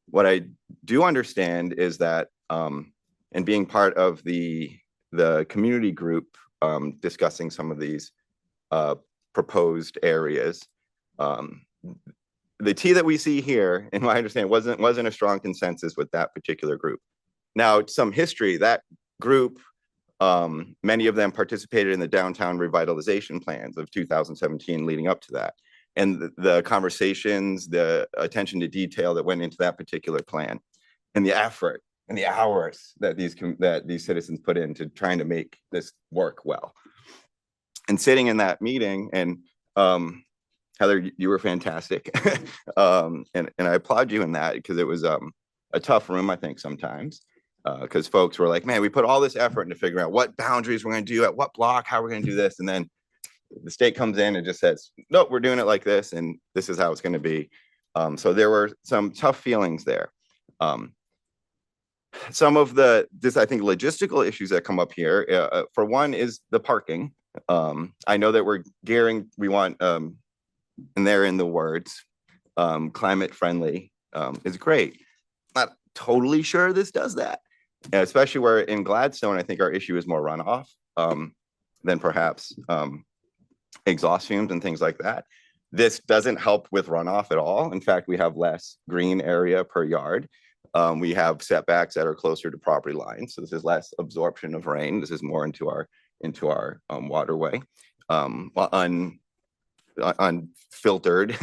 What I do understand is that, and being part of the community group discussing some of these proposed areas, the tea that we see here, in my understanding, wasn't a strong consensus with that particular group. Now, some history, that group, many of them participated in the downtown revitalization plans of 2017 leading up to that. And the conversations, the attention to detail that went into that particular plan, and the effort and the hours that these citizens put into trying to make this work well. And sitting in that meeting, and Heather, you were fantastic. And I applaud you in that, because it was a tough room, I think, sometimes. Because folks were like, man, we put all this effort into figuring out what boundaries we're going to do at what block, how we're going to do this. And then the state comes in and just says, nope, we're doing it like this. And this is how it's going to be. So there were some tough feelings there. Some of I think, logistical issues that come up here, for one, is the parking. I know that we want, and they're in the words, climate friendly is great. Not totally sure this does that. Especially where in Gladstone, I think our issue is more runoff than perhaps exhaust fumes and things like that. This doesn't help with runoff at all. In fact, we have less green area per yard. We have setbacks that are closer to property lines. So this is less absorption of rain. This is more into our waterway, unfiltered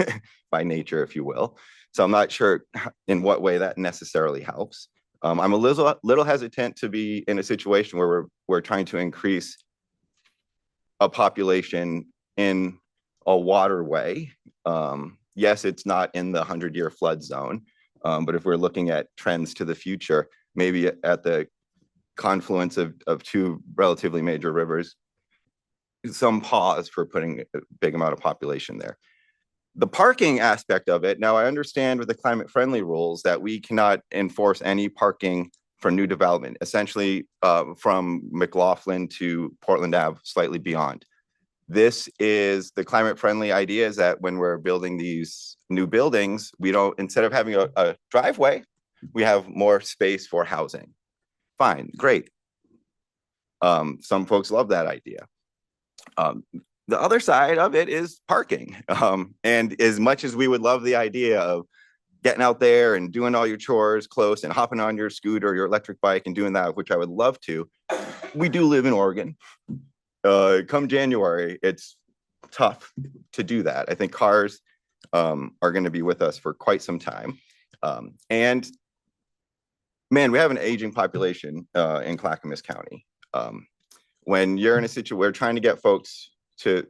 by nature, if you will. So I'm not sure in what way that necessarily helps. I'm a little hesitant to be in a situation where we're trying to increase a population in a waterway. Yes, it's not in the 100-year flood zone, but if we're looking at trends to the future, maybe at the confluence of two relatively major rivers, some pause for putting a big amount of population there. The parking aspect of it, now I understand with the climate friendly rules that we cannot enforce any parking for new development, essentially from McLaughlin to Portland Ave, slightly beyond. This is the climate friendly idea, is that when we're building these new buildings, we don't, instead of having a driveway, we have more space for housing. Fine, great. Some folks love that idea. The other side of it is parking. And as much as we would love the idea of getting out there and doing all your chores close and hopping on your scooter or your electric bike and doing that, which I would love to, we do live in Oregon. Come January, it's tough to do that. I think cars are going to be with us for quite some time. And man, we have an aging population in Clackamas County. When you're in a situation where trying to get folks to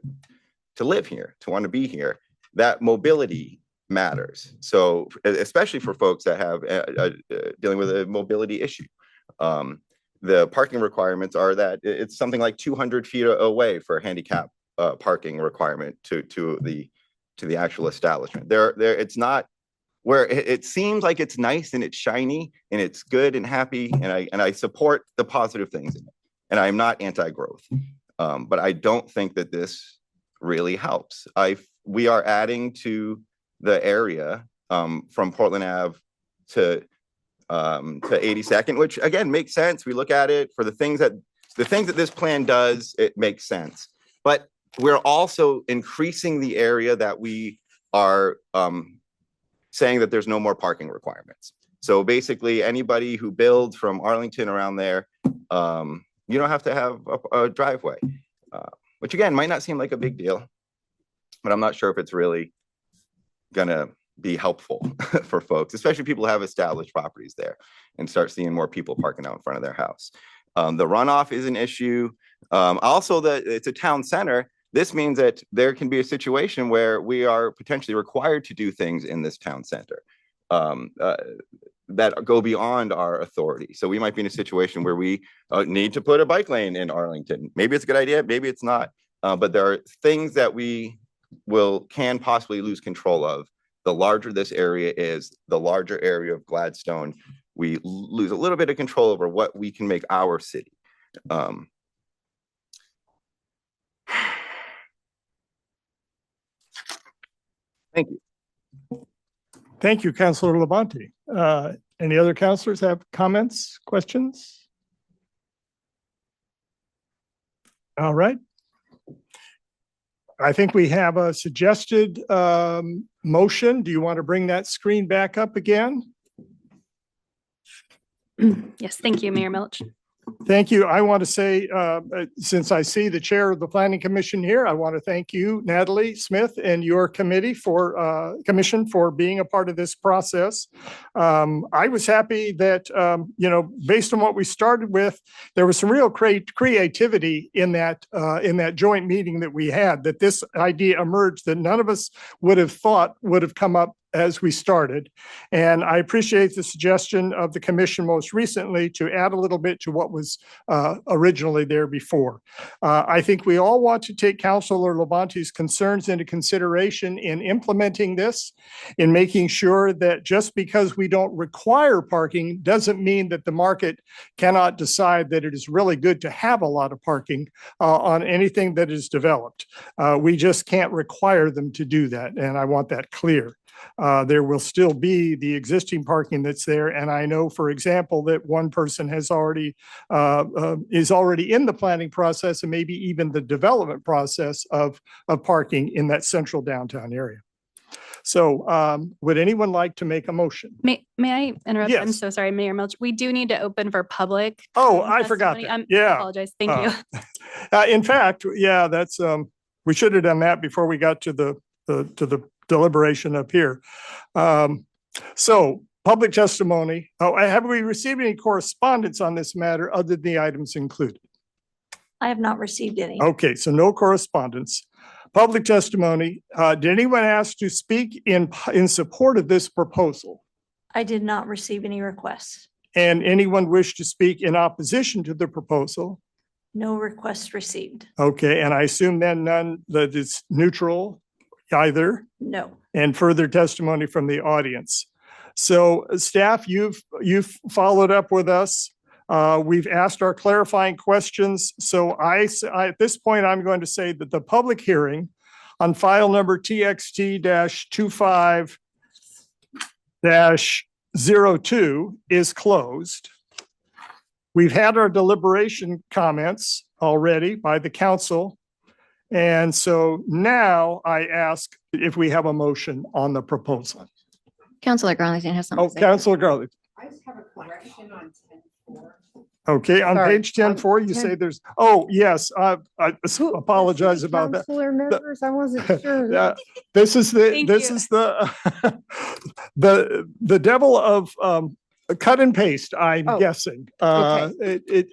live here, to want to be here, that mobility matters. So especially for folks that have dealing with a mobility issue. The parking requirements are that it's something like 200 feet away for a handicap parking requirement to the actual establishment. It's not where it seems like it's nice and it's shiny and it's good and happy, and I support the positive things in it, and I'm not anti-growth. But I don't think that this really helps. We are adding to the area from Portland Ave to 82nd, which again makes sense. We look at it for the things that this plan does, it makes sense. But we're also increasing the area that we are saying that there's no more parking requirements. So basically, anybody who builds from Arlington around there, you don't have to have a driveway, which again might not seem like a big deal. but I'm not sure if it's really gonna be helpful for folks, especially people who have established properties there and start seeing more people parking out in front of their house. The runoff is an issue. Also, that it's a town center. This means that there can be a situation where we are potentially required to do things in this town center that go beyond our authority. So we might be in a situation where we need to put a bike lane in Arlington. Maybe it's a good idea, maybe it's not. But there are things that we can possibly lose control of. The larger this area is, the larger area of Gladstone, we lose a little bit of control over what we can make our city. Thank you. Thank you, Councilor Labonte. Any other councilors have comments, questions? All right. I think we have a suggested motion. Do you want to bring that screen back up again? Yes, thank you, Mayor Milch. Thank you. I want to say, since I see the chair of the Planning Commission here, I want to thank you, Natalie Smith, and your committee commission for being a part of this process. I was happy that, based on what we started with, there was some real creativity in that joint meeting that we had, that this idea emerged that none of us would have thought would have come up as we started. And I appreciate the suggestion of the commission most recently to add a little bit to what was originally there before. I think we all want to take Councilor Labonte's concerns into consideration in implementing this, in making sure that just because we don't require parking doesn't mean that the market cannot decide that it is really good to have a lot of parking on anything that is developed. We just can't require them to do that, and I want that clear. There will still be the existing parking that's there. And I know, for example, that one person has already is already in the planning process and maybe even the development process of parking in that central downtown area. So would anyone like to make a motion? May I interrupt? I'm Yes. so sorry, Mayor Milch. We do need to open for public. Oh, I forgot testimony. that. Yeah. I apologize. Thank you. In fact, yeah, that's we should have done that before we got to the deliberation up here. So public testimony. Oh, have we received any correspondence on this matter other than the items included? I have not received any. Okay, so no correspondence. Public testimony. Did anyone ask to speak in support of this proposal? I did not receive any requests. And anyone wish to speak in opposition to the proposal? No requests received. Okay, and I assume then none that is neutral either? No. And further testimony from the audience. So staff, you've followed up with us. We've asked our clarifying questions. So at this point, I'm going to say that the public hearing on file number TXT-25-02 is closed. We've had our deliberation comments already by the council. And so now I ask if we have a motion on the proposal. Councilor Garlington has something Oh, to say. Councilor Garland. I just have a correction on 10-4. Okay, on Sorry, page 10-4, you 10 say there's, oh, yes, I apologize about that. Counselor members, I wasn't sure. Yeah, this is the, Thank this you. is the devil of cut and paste, I'm Oh, guessing. okay.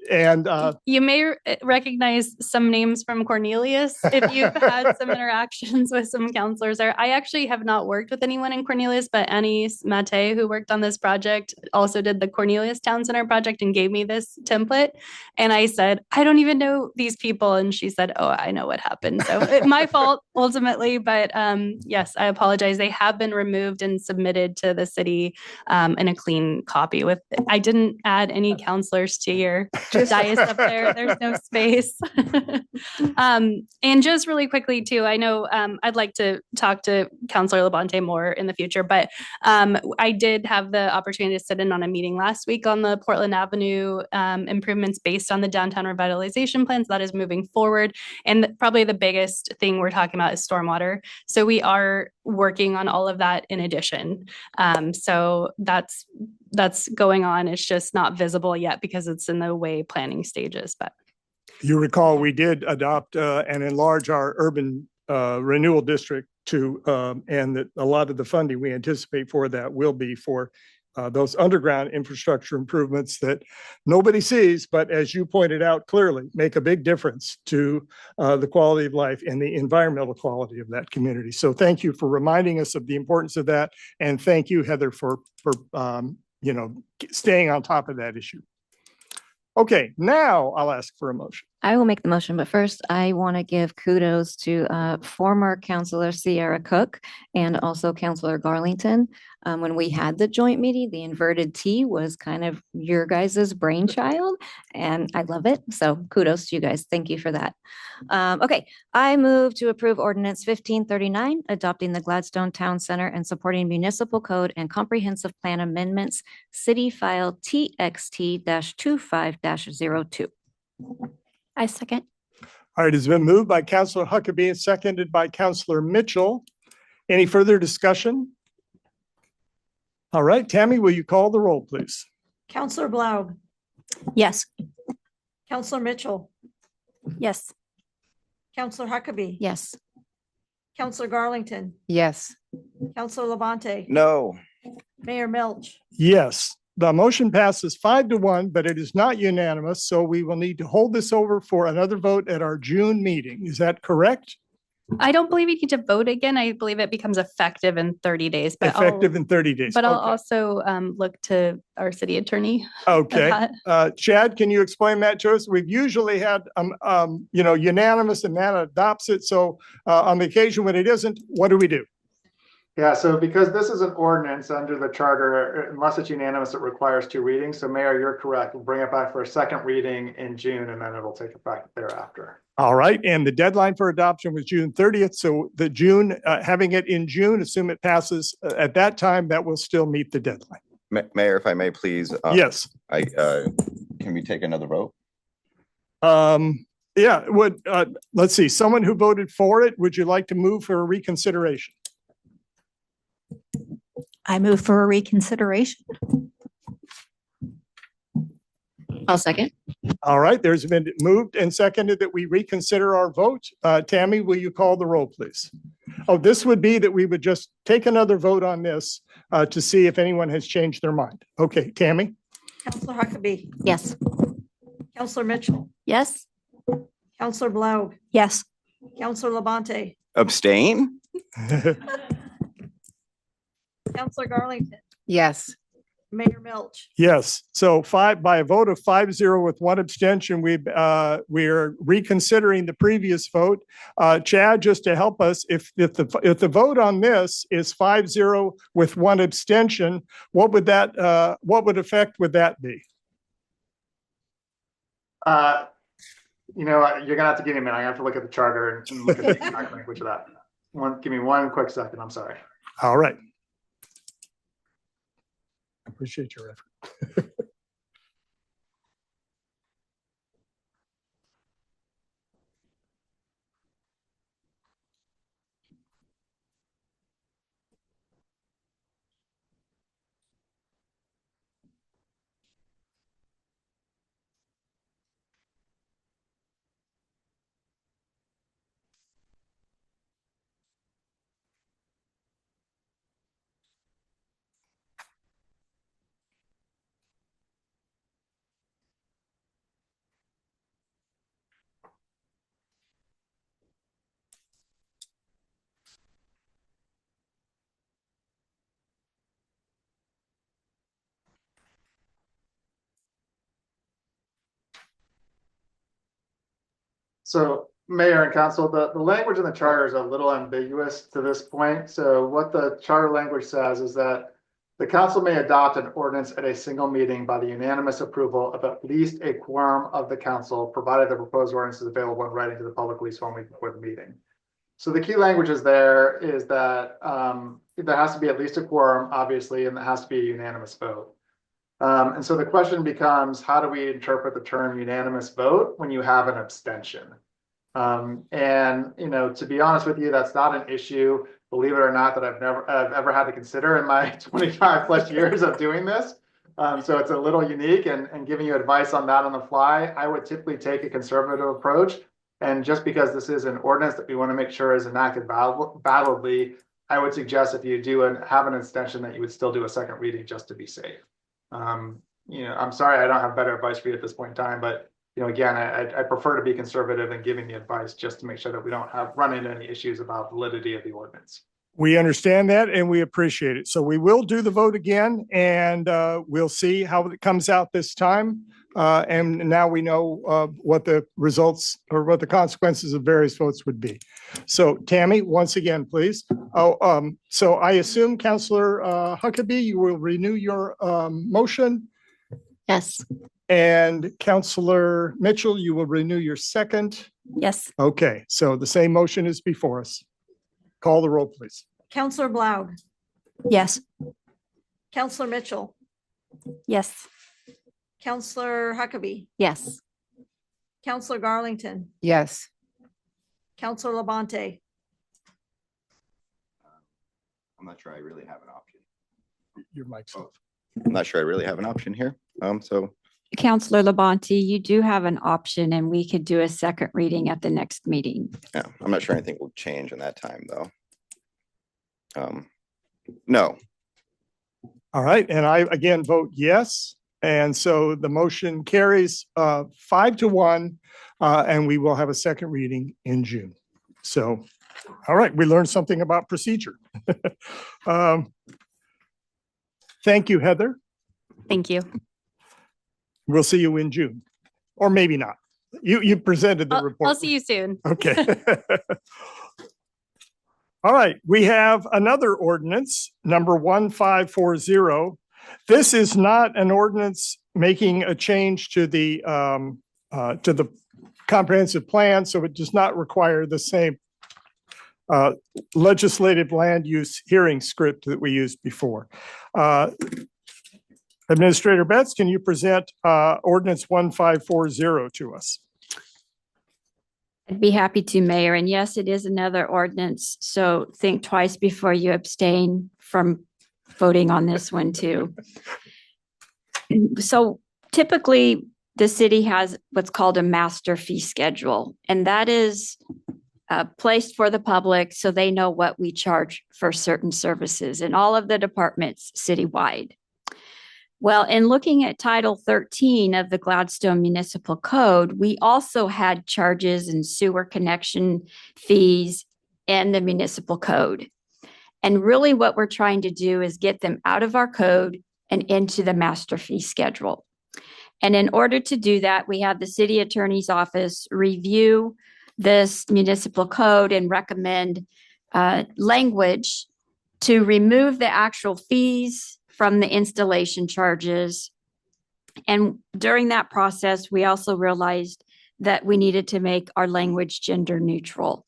You may recognize some names from Cornelius if you've had some interactions with some counselors there. I actually have not worked with anyone in Cornelius, but Annie Mate, who worked on this project, also did the Cornelius Town Center project and gave me this template. And I said, I don't even know these people. And she said, oh, I know what happened. So my fault ultimately, but yes, I apologize. They have been removed and submitted to the city in a clean copy. I didn't add any counselors to your dais up there. There's no space. And just really quickly too, I know I'd like to talk to Councilor Labonte more in the future, but I did have the opportunity to sit in on a meeting last week on the Portland Avenue improvements based on the downtown revitalization plans that is moving forward. And probably the biggest thing we're talking about is stormwater. So we are working on all of that in addition. So that's going on. It's just not visible yet because it's in the way planning stages. But You recall we did adopt and enlarge our urban renewal district to, and that a lot of the funding we anticipate for that will be for those underground infrastructure improvements that nobody sees, but as you pointed out clearly, make a big difference to the quality of life and the environmental quality of that community. So thank you for reminding us of the importance of that. And thank you, Heather, for staying on top of that issue. Okay, now I'll ask for a motion. I will make the motion, but first I want to give kudos to former Councilor Sierra Cook and also Councilor Garlington. When we had the joint meeting, the inverted T was kind of your guys' brainchild, and I love it. So kudos to you guys. Thank you for that. Okay, I move to approve ordinance 1539, adopting the Gladstone Town Center and supporting municipal code and comprehensive plan amendments, city file TXT-25-02. I second. All right, it's been moved by Councilor Huckabee and seconded by Councilor Mitchell. Any further discussion? All right, Tammy, will you call the roll, please? Counselor Blau, Yes. Counselor Mitchell, Yes. Counselor Huckabee, Yes. Counselor Garlington, Yes. Counselor Levante, No. Mayor Milch. Yes, the motion passes 5-1, but it is not unanimous, so we will need to hold this over for another vote at our June meeting. Is that correct? I don't believe you need to vote again. I believe it becomes effective in 30 days. But Effective in 30 days. But I'll Okay. also look to our city attorney. Okay, that. Chad, can you explain that to us? We've usually had, unanimous and that adopts it. So on the occasion when it isn't, what do we do? Yeah, so because this is an ordinance under the charter, unless it's unanimous, it requires 2 readings. So Mayor, you're correct. We'll bring it back for a second reading in June and then it'll take effect thereafter. All right, and the deadline for adoption was June 30th. So the June, having it in June, assume it passes at that time, that will still meet the deadline. Mayor, if I may, please. Yes. Can we take another vote? Yeah, let's see, someone who voted for it, would you like to move for a reconsideration? I move for a reconsideration. I'll second. All right, there's been moved and seconded that we reconsider our vote. Tammy, will you call the roll, please? Oh, this would be that we would just take another vote on this to see if anyone has changed their mind. Okay, Tammy? Counselor Huckabee, Yes. Counselor Mitchell, Yes. Counselor Blau, Yes. Counselor Levante, Abstain? Counselor Garlington, Yes. Mayor Milch. Yes, so by a vote of 5-0 with 1 abstention, we're reconsidering the previous vote. Chad, just to help us, if the vote on this is 5-0 with 1 abstention, what effect would that be? You're gonna have to give me a minute. I have to look at the charter and look at the exact language of that. Give me 1 quick second. I'm sorry. All right. I appreciate your effort. So Mayor and Council, the language in the charter is a little ambiguous to this point. So what the charter language says is that the council may adopt an ordinance at a single meeting by the unanimous approval of at least a quorum of the council, provided the proposed ordinance is available in writing to the public at least 1 week before the meeting. So the key language is there is that there has to be at least a quorum, obviously, and there has to be a unanimous vote. And so the question becomes, how do we interpret the term unanimous vote when you have an abstention? To be honest with you, that's not an issue, believe it or not, that I've ever had to consider in my 25 plus years of doing this. So it's a little unique, and giving you advice on that on the fly, I would typically take a conservative approach And just because this is an ordinance that we want to make sure is enacted validly, I would suggest if you do have an extension that you would still do a second reading just to be safe. I'm sorry, I don't have better advice for you at this point in time, but again, I prefer to be conservative in giving the advice just to make sure that we don't run into any issues about validity of the ordinance. We understand that and we appreciate it. So we will do the vote again and we'll see how it comes out this time. And now we know what the results or what the consequences of various votes would be. So Tammy, once again, please. So I assume Councillor Huckabee, you will renew your motion. Yes. And Councillor Mitchell, you will renew your second. Yes. Okay, so the same motion is before us. Call the roll, please. Counselor Blau, Yes. Counselor Mitchell, Yes. Counselor Huckabee, Yes. Counselor Garlington, Yes. Counselor Labonte, I'm not sure I really have an option. Your mic's off. I'm not sure I really have an option here. So Counselor Labonte, you do have an option and we could do a second reading at the next meeting. yeah, I'm not sure anything will change in that time though. No. All right, and I again vote yes. And so the motion carries 5-1, and we will have a second reading in June. So, all right, we learned something about procedure. Thank you, Heather. Thank you. We'll see you in June, or maybe not. You presented the report. I'll see you soon. Okay. All right, we have another ordinance, number 1540. This is not an ordinance making a change to the comprehensive plan, so it does not require the same legislative land use hearing script that we used before. Administrator Betts, can you present ordinance 1540 to us? I'd be happy to, Mayor. And yes, it is another ordinance. So think twice before you abstain from voting on this one too. So typically the city has what's called a master fee schedule, and that is placed for the public so they know what we charge for certain services in all of the departments citywide. Well, in looking at Title 13 of the Gladstone Municipal Code, we also had charges and sewer connection fees in the municipal code. And really what we're trying to do is get them out of our code and into the master fee schedule. And in order to do that, we have the city attorney's office review this municipal code and recommend language to remove the actual fees from the installation charges. And during that process, we also realized that we needed to make our language gender neutral.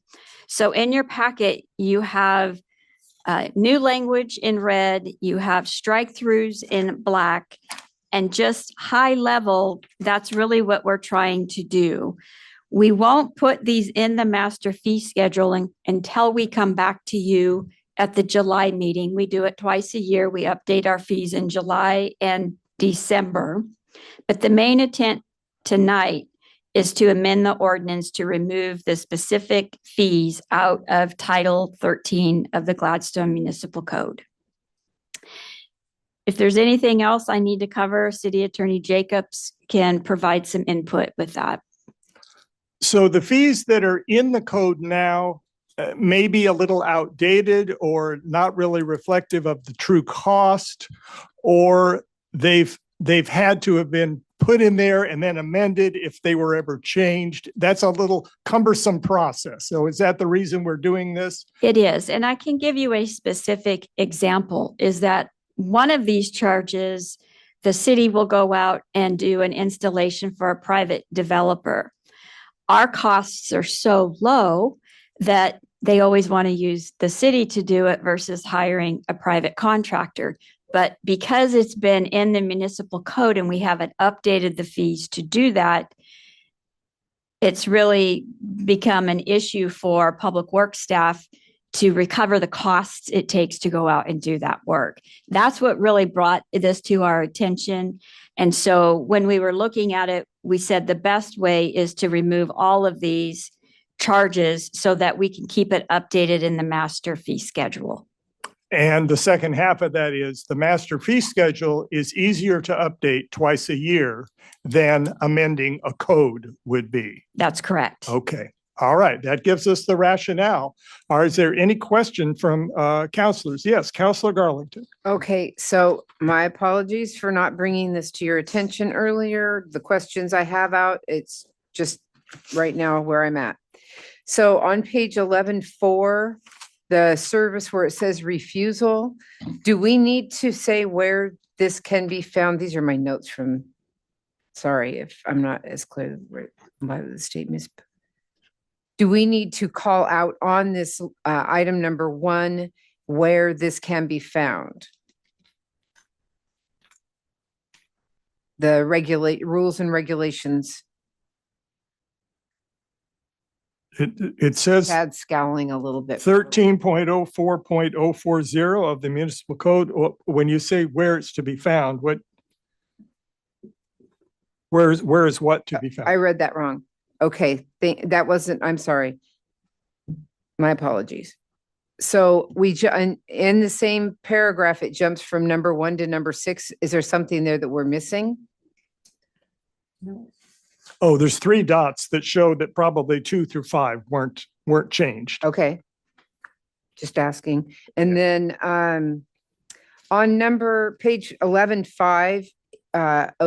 So in your packet, you have new language in red, you have strike-throughs in black, and just high level, that's really what we're trying to do. We won't put these in the master fee schedule until we come back to you at the July meeting. We do it twice a year. We update our fees in July and December. But the main intent tonight is to amend the ordinance to remove the specific fees out of Title 13 of the Gladstone Municipal Code. If there's anything else I need to cover, City Attorney Jacobs can provide some input with that. So the fees that are in the code now may be a little outdated or not really reflective of the true cost, or they've had to have been put in there and then amended if they were ever changed. That's a little cumbersome process. So is that the reason we're doing this? It is. And I can give you a specific example, is that one of these charges, the city will go out and do an installation for a private developer. Our costs are so low that they always want to use the city to do it versus hiring a private contractor. But because it's been in the municipal code and we haven't updated the fees to do that, it's really become an issue for public works staff to recover the costs it takes to go out and do that work. That's what really brought this to our attention. And so when we were looking at it, we said the best way is to remove all of these charges so that we can keep it updated in the master fee schedule. And the second half of that is the master fee schedule is easier to update twice a year than amending a code would be. That's correct. Okay. All right. That gives us the rationale. Is there any question from counselors? Yes, Counselor Garlington. Okay, so my apologies for not bringing this to your attention earlier. The questions I have out, it's just right now where I'm at. So on page 11.4, the service where it says refusal, do we need to say where this can be found? These are my notes from, sorry if I'm not as clear by the statements. Do we need to call out on this item number 1 where this can be found? The rules and regulations. It says Tad scowling a little bit. 13.04.040 of the municipal code. When you say where it's to be found, where is what to be found? I read that wrong. Okay, that wasn't, I'm sorry. My apologies. So in the same paragraph, it jumps from number 1 to number 6. Is there something there that we're missing? No. Oh, there's 3 dots that show that probably 2 through 5 weren't changed. Okay. Just asking. And then on page 11.5,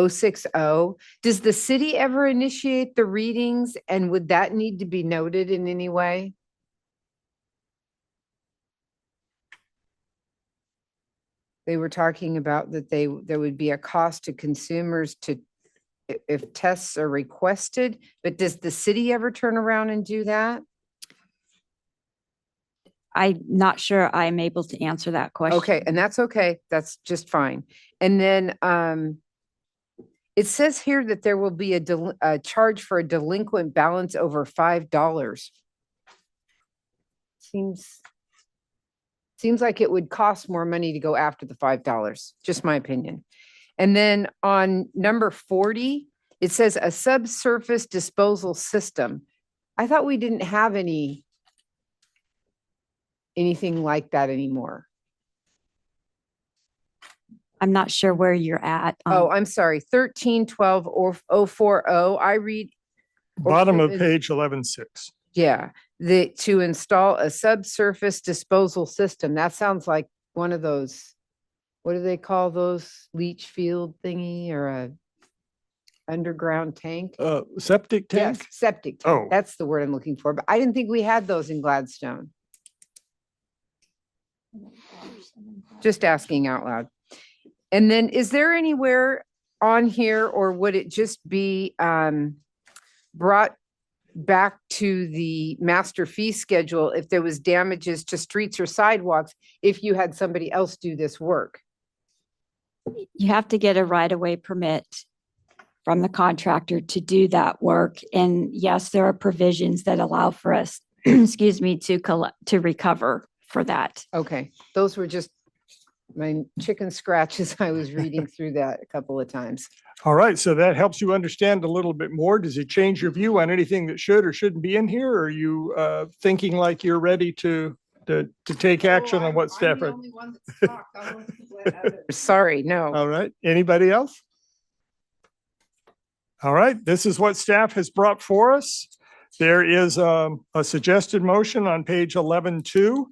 060, does the city ever initiate the readings, and would that need to be noted in any way? They were talking about that there would be a cost to consumers if tests are requested, but does the city ever turn around and do that? I'm not sure I'm able to answer that question. Okay, and that's okay. That's just fine. And then it says here that there will be a charge for a delinquent balance over $5. Seems like it would cost more money to go after the $5, just my opinion. And then on number 40, it says a subsurface disposal system. I thought we didn't have anything like that anymore. I'm not sure where you're at. Oh, I'm sorry, 1312 or 040. I read. Bottom of page 11.6. Yeah, to install a subsurface disposal system. That sounds like one of those, what do they call those, leach field thingy or a underground tank? Septic tank? Yes, septic tank. Oh. That's the word I'm looking for, but I didn't think we had those in Gladstone. Just asking out loud. And then is there anywhere on here, or would it just be brought back to the master fee schedule if there was damages to streets or sidewalks if you had somebody else do this work? You have to get a right-of-way permit from the contractor to do that work. And yes, there are provisions that allow for us, excuse me, to recover for that. Okay, those were just my chicken scratches. I was reading through that a couple of times. All right, so that helps you understand a little bit more. Does it change your view on anything that should or shouldn't be in here? Or are you thinking like you're ready to take action on what staff are? Sorry, no. All right, anybody else? All right, this is what staff has brought for us. There is a suggested motion on page 11.2.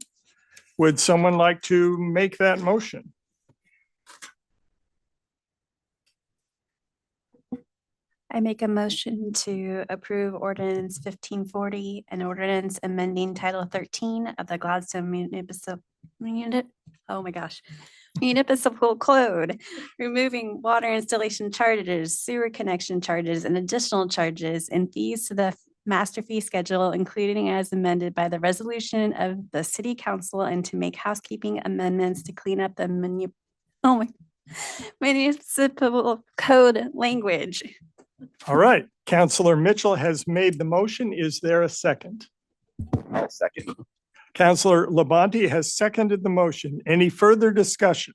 Would someone like to make that motion? I make a motion to approve ordinance 1540, an ordinance amending Title 13 of the Gladstone Municipal Code, removing water installation charges, sewer connection charges, and additional charges and fees to the master fee schedule, including as amended by the resolution of the city council, and to make housekeeping amendments to clean up the municipal code language. All right, Counselor Mitchell has made the motion. Is there a second? I'll second. Counselor Labonte has seconded the motion. Any further discussion?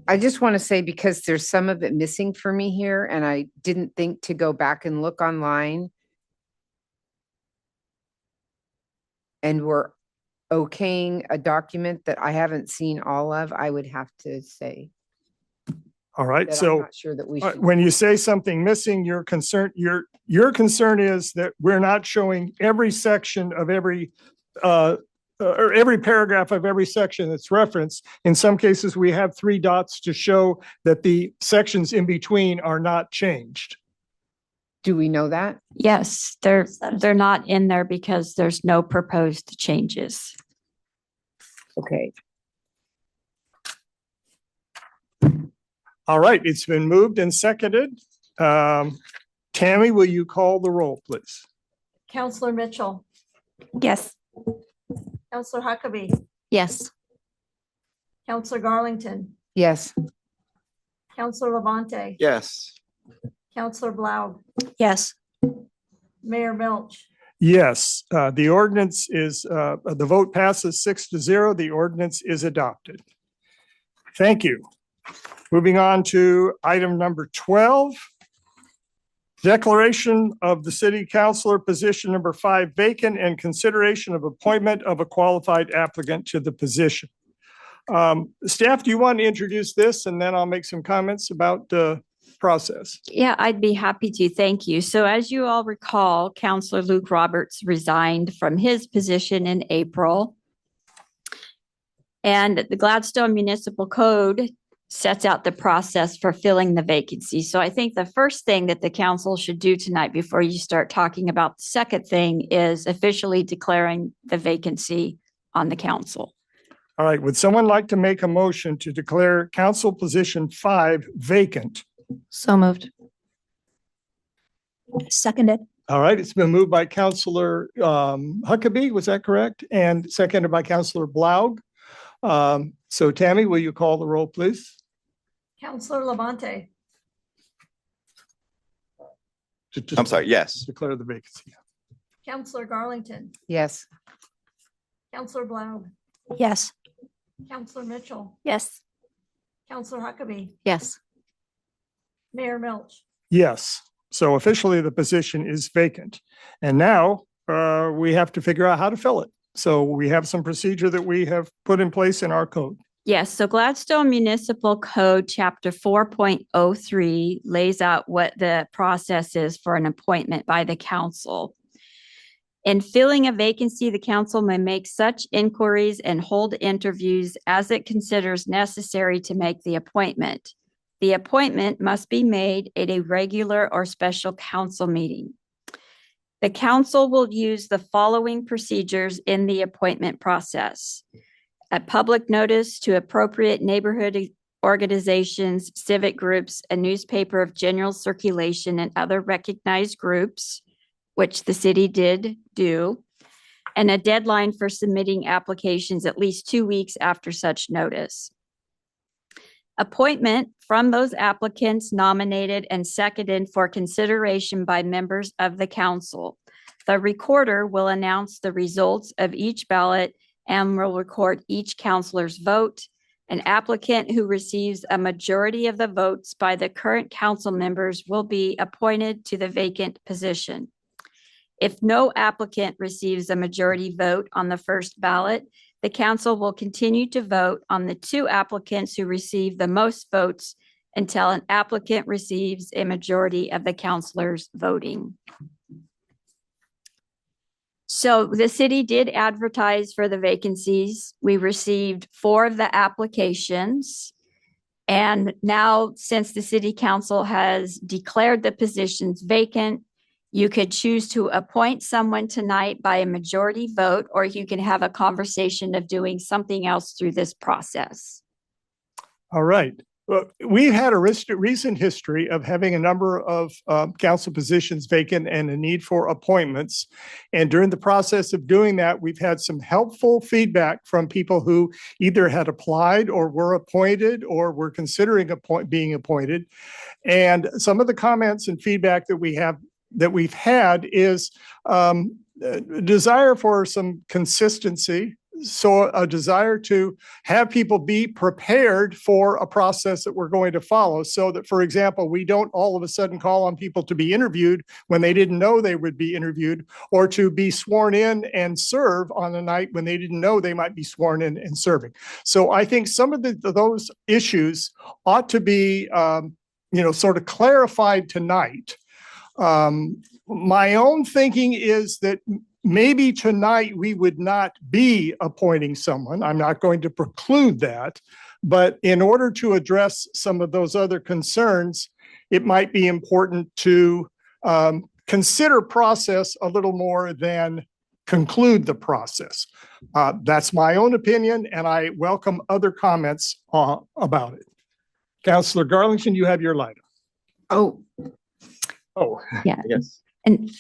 I just want to say, because there's some of it missing for me here, and I didn't think to go back and look online. and we're okaying a document that I haven't seen all of, I would have to say All right, that I'm so not sure that we should. when you say something missing, your concern is that we're not showing every section of every or every paragraph of every section that's referenced. In some cases, we have 3 dots to show that the sections in between are not changed. Do we know that? Yes, they're not in there because there's no proposed changes. Okay. All right, it's been moved and seconded. Tammy, will you call the roll, please? Counselor Mitchell, Yes. Counselor Huckabee, Yes. Counselor Garlington, Yes. Counselor Levante, Yes. Counselor Blau, Yes. Mayor Milch. Yes, the ordinance is, the vote passes 6-0. The ordinance is adopted. Thank you. Moving on to item number 12. Declaration of the city councillor position number 5 vacant and consideration of appointment of a qualified applicant to the position. Staff, do you want to introduce this and then I'll make some comments about the process? Yeah, I'd be happy to. Thank you. So as you all recall, Counselor Luke Roberts resigned from his position in April. And the Gladstone Municipal Code sets out the process for filling the vacancy. So I think the first thing that the council should do tonight before you start talking about the second thing is officially declaring the vacancy on the council. All right, would someone like to make a motion to declare council position 5 vacant? So moved. Seconded. All right, it's been moved by Councillor Huckabee, was that correct? And seconded by Councillor Blaug. So Tammy, will you call the roll, please? Counselor Levante, I'm sorry, yes. Declare the vacancy. Counselor Garlington, Yes. Counselor Blau, Yes. Counselor Mitchell, Yes. Counselor Huckabee, Yes. Mayor Milch. Yes, so officially the position is vacant. And now we have to figure out how to fill it. So we have some procedure that we have put in place in our code. Yes, so Gladstone Municipal Code, Chapter 4.03 lays out what the process is for an appointment by the council. In filling a vacancy, the council may make such inquiries and hold interviews as it considers necessary to make the appointment. The appointment must be made at a regular or special council meeting. The council will use the following procedures in the appointment process: a public notice to appropriate neighborhood organizations, civic groups, a newspaper of general circulation, and other recognized groups, which the city did do, and a deadline for submitting applications at least 2 weeks after such notice. Appointment from those applicants nominated and seconded for consideration by members of the council. The recorder will announce the results of each ballot and will record each councilor's vote. An applicant who receives a majority of the votes by the current council members will be appointed to the vacant position. If no applicant receives a majority vote on the first ballot, the council will continue to vote on the 2 applicants who receive the most votes until an applicant receives a majority of the councilors voting. So the city did advertise for the vacancies. We received 4 of the applications. And now, since the city council has declared the positions vacant, you could choose to appoint someone tonight by a majority vote, or you can have a conversation of doing something else through this process. All right. Well, we've had a recent history of having a number of council positions vacant and a need for appointments. And during the process of doing that, we've had some helpful feedback from people who either had applied or were appointed or were considering being appointed. And some of the comments and feedback that we've had is desire for some consistency, so a desire to have people be prepared for a process that we're going to follow, so that, for example, we don't all of a sudden call on people to be interviewed when they didn't know they would be interviewed, or to be sworn in and serve on a night when they didn't know they might be sworn in and serving. So I think some of those issues ought to be, sort of clarified tonight. My own thinking is that maybe tonight we would not be appointing someone. I'm not going to preclude that. But in order to address some of those other concerns, it might be important to consider process a little more than conclude the process. That's my own opinion, and I welcome other comments about it. Councillor Garlington, you have your light on. Oh, Yeah. Yes. And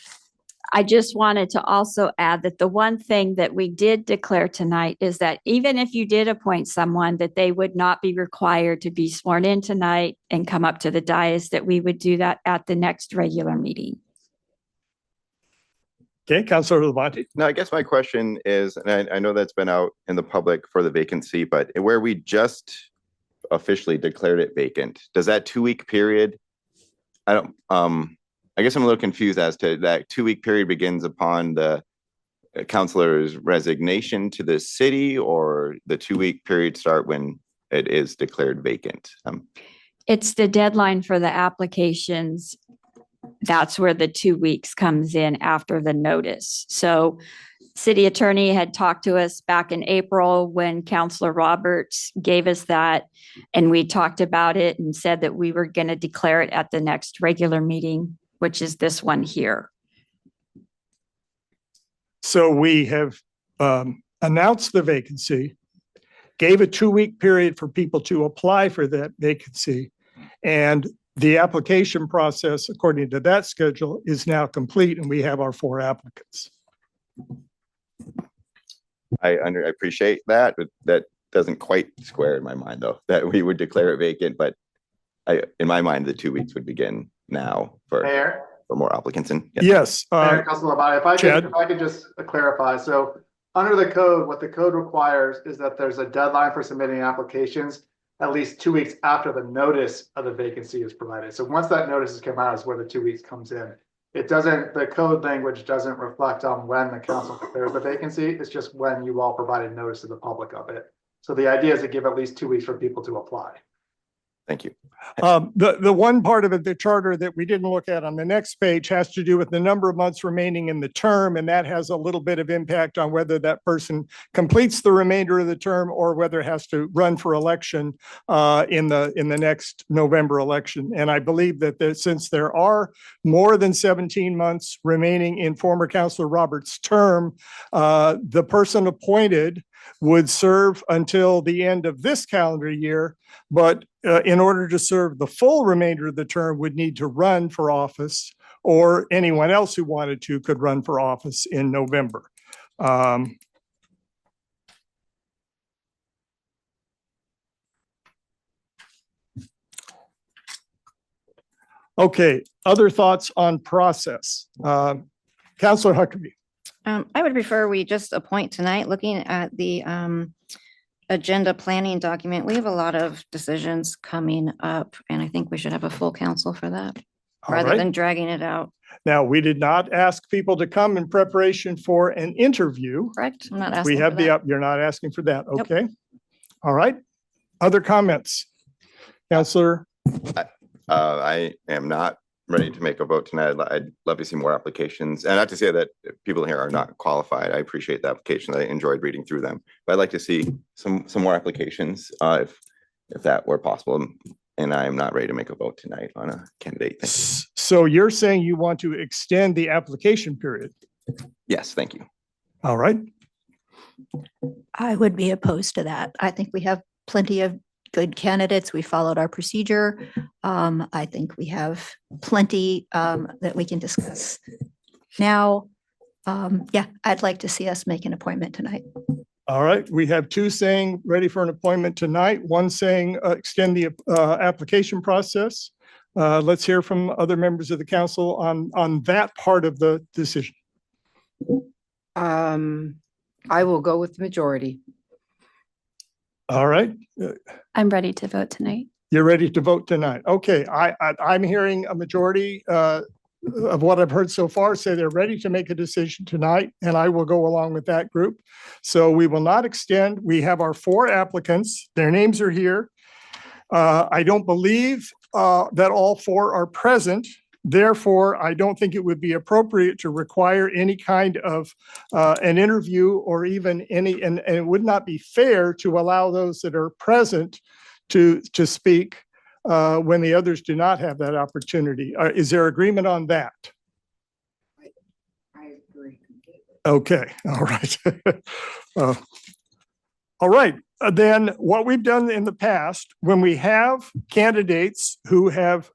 I just wanted to also add that the one thing that we did declare tonight is that even if you did appoint someone, that they would not be required to be sworn in tonight and come up to the dais, that we would do that at the next regular meeting. okay, Councillor Levante. No, I guess my question is, and I know that's been out in the public for the vacancy, but where we just officially declared it vacant, does that 2-week period, I guess I'm a little confused as to that 2-week period begins upon the councilor's resignation to the city, or the 2-week period start when it is declared vacant? It's the deadline for the applications. That's where the 2 weeks comes in after the notice. So city attorney had talked to us back in April when Councilor Roberts gave us that, and we talked about it and said that we were going to declare it at the next regular meeting, which is this one here. So we have announced the vacancy, gave a 2-week period for people to apply for that vacancy, and the application process, according to that schedule, is now complete, and we have our 4 applicants. I appreciate that, but that doesn't quite square in my mind, though, that we would declare it vacant. But in my mind, the 2 weeks would begin now for Mayor? more applicants. And Yes. Mayor, Councilor Levante, Chad? if I could just clarify. So under the code, what the code requires is that there's a deadline for submitting applications at least 2 weeks after the notice of the vacancy is provided. So once that notice has come out is where the 2 weeks comes in. It doesn't, the code language doesn't reflect on when the council declares the vacancy. It's just when you all provided notice to the public of it. So the idea is to give at least 2 weeks for people to apply. Thank you. The one part of it, the charter that we didn't look at on the next page, has to do with the number of months remaining in the term, and that has a little bit of impact on whether that person completes the remainder of the term or whether it has to run for election in the next November election. And I believe that since there are more than 17 months remaining in former Councilor Roberts' term, the person appointed would serve until the end of this calendar year, but in order to serve the full remainder of the term would need to run for office, or anyone else who wanted to could run for office in November. Okay, other thoughts on process? Councilor Huckabee. I would prefer we just appoint tonight. Looking at the agenda planning document, we have a lot of decisions coming up, and I think we should have a full council for that, rather than dragging it out. Now, we did not ask people to come in preparation for an interview. Correct? I'm not asking We have for that. you're not asking for that, Nope. okay? All right. Other comments? Councilor? I am not ready to make a vote tonight. I'd love to see more applications, and not to say that people here are not qualified. I appreciate the applications. I enjoyed reading through them, but I'd like to see some more applications if that were possible. And I am not ready to make a vote tonight on a candidate. Thank you. So you're saying you want to extend the application period? Yes, thank you. All right. I would be opposed to that. I think we have plenty of good candidates. We followed our procedure. I think we have plenty that we can discuss. Now, yeah, I'd like to see us make an appointment tonight. All right. We have 2 saying ready for an appointment tonight, 1 saying extend the application process. Let's hear from other members of the council on that part of the decision. I will go with the majority. All right. I'm ready to vote tonight. You're ready to vote tonight. Okay, I'm hearing a majority of what I've heard so far say they're ready to make a decision tonight, and I will go along with that group. So we will not extend. We have our 4 applicants. Their names are here. I don't believe that all 4 are present. Therefore, I don't think it would be appropriate to require any kind of an interview or even any, and it would not be fair to allow those that are present to speak when the others do not have that opportunity. Is there agreement on that? I agree. Okay, all right. All right, then what we've done in the past, when we have candidates who have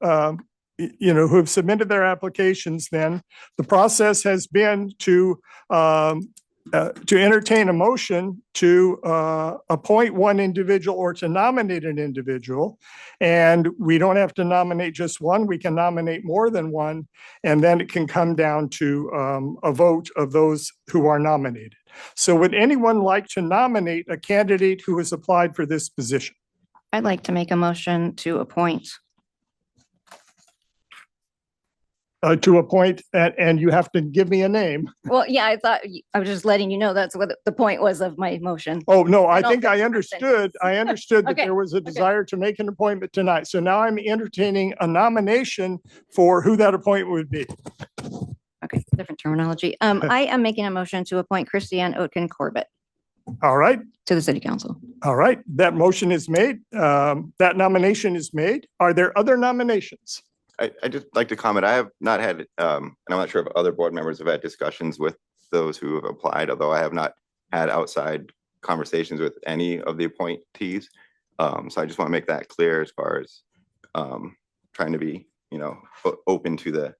who have submitted their applications, then the process has been to entertain a motion to appoint one individual or to nominate an individual. And we don't have to nominate just one, we can nominate more than one. And then it can come down to a vote of those who are nominated. So would anyone like to nominate a candidate who has applied for this position? I'd like to make a motion to appoint. And you have to give me a name. Well, yeah, I was just letting you know that's what the point was of my motion. Oh, no, I don't think I think understood. I understood that Okay, there was a desire to make an appointment tonight. So now I'm entertaining a nomination for who that appointment would be. Okay, different terminology. I am making a motion to appoint Christiane Oetken Corbett All right, to the city council. all right. That motion is made. That nomination is made. Are there other nominations? I just like to comment, I have not had, and I'm not sure if other board members have had discussions with those who have applied, although I have not had outside conversations with any of the appointees. So I just want to make that clear as far as trying to be, open to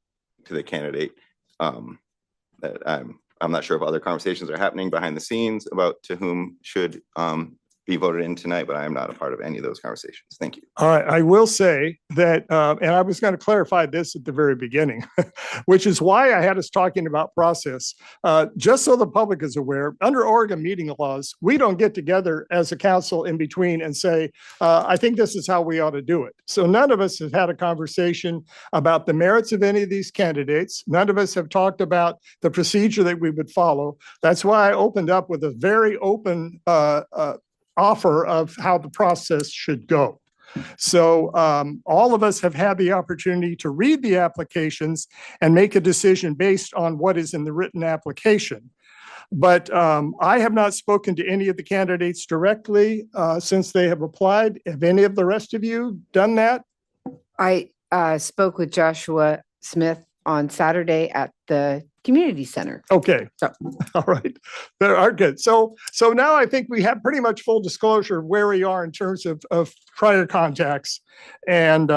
the candidate. That I'm not sure if other conversations are happening behind the scenes about to whom should be voted in tonight, but I am not a part of any of those conversations. Thank you. All right, I will say that, and I was going to clarify this at the very beginning, which is why I had us talking about process. Just so the public is aware, under Oregon meeting laws, we don't get together as a council in between and say, I think this is how we ought to do it. So none of us have had a conversation about the merits of any of these candidates. None of us have talked about the procedure that we would follow. That's why I opened up with a very open offer of how the process should go. So all of us have had the opportunity to read the applications and make a decision based on what is in the written application. But I have not spoken to any of the candidates directly since they have applied. Have any of the rest of you done that? I spoke with Joshua Smith on Saturday at the community center. Okay, So all right, there are good. So now I think we have pretty much full disclosure of where we are in terms of prior contacts. And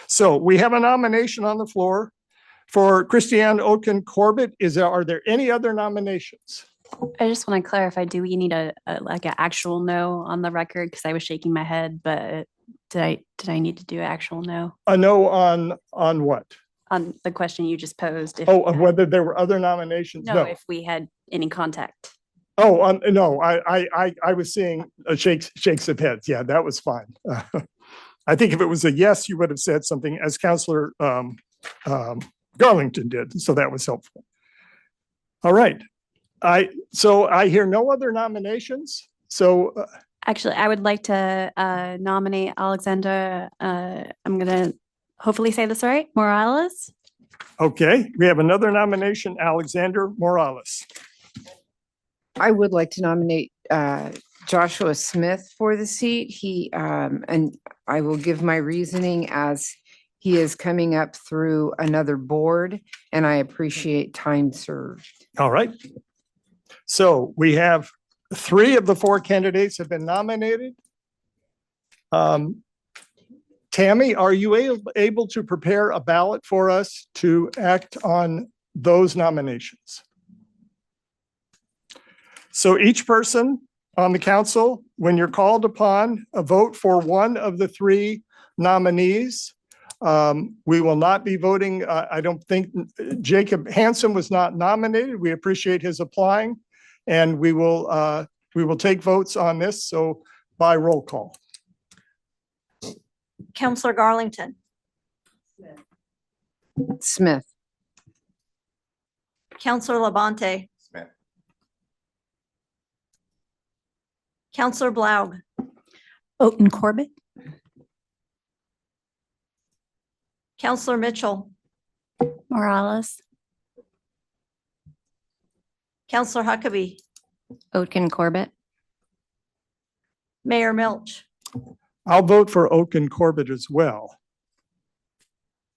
so we have a nomination on the floor for Christiane Oetken Corbett. Are there any other nominations? I just want to clarify, do we need an actual no on the record? Because I was shaking my head, but did I need to do an actual no A no on what? on the question you just posed? Oh, of whether there were other nominations? No, if we had any contact. Oh, no, I was seeing shakes of heads. Yeah, that was fine. I think if it was a yes, you would have said something as Councilor Garlington did. So that was helpful. All right. So I hear no other nominations. So Actually, I would like to nominate Alexander. I'm going to hopefully say this right. Morales. okay, we have another nomination, Alexander Morales. I would like to nominate Joshua Smith for the seat. And I will give my reasoning as he is coming up through another board, and I appreciate time served. All right. So we have 3 of the 4 candidates have been nominated. Tammy, are you able to prepare a ballot for us to act on those nominations? So each person on the council, when you're called upon, a vote for one of the 3 nominees. We will not be voting. I don't think Jacob Hansen was not nominated. We appreciate his applying. And we will take votes on this. So by roll call. Counselor Garlington, Smith, Counselor Labonte, Smith. Counselor Blaug, Oaten Corbett. Counselor Mitchell, Morales. Counselor Huckabee, Oatkin Corbett. Mayor Milch. I'll vote for Oaken Corbett as well.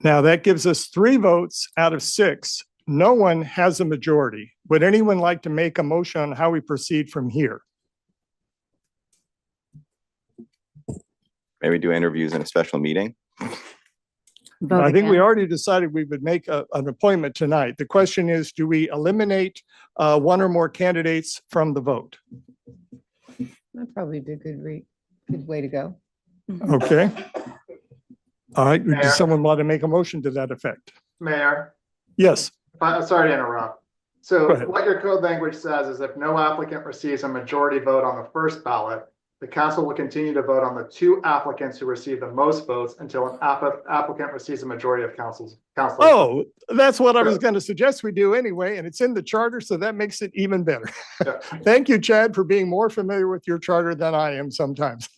Now that gives us 3 votes out of 6. No one has a majority. Would anyone like to make a motion on how we proceed from here? Maybe do interviews in a special meeting. Vote I think we again. already decided we would make an appointment tonight. The question is, do we eliminate one or more candidates from the vote? that'd probably be a good way to go. Okay. All right. Mayor? Does someone want to make a motion to that effect? Mayor, Yes. sorry to interrupt. So Go ahead. what your code language says is if no applicant receives a majority vote on the first ballot, the council will continue to vote on the 2 applicants who receive the most votes until an applicant receives a majority of councilors. Oh, that's what I was going to suggest we do anyway, and it's in the charter, so that makes it even better. Yeah. Thank you, Chad, for being more familiar with your charter than I am sometimes.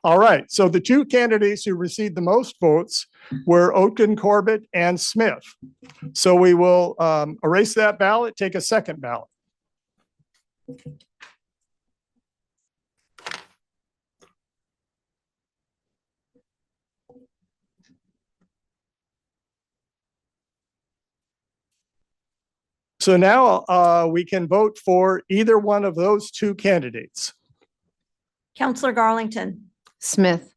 All right, so the 2 candidates who received the most votes were Oaken Corbett and Smith. So we will erase that ballot, take a second ballot. So now we can vote for either one of those 2 candidates. Counselor Garlington, Smith,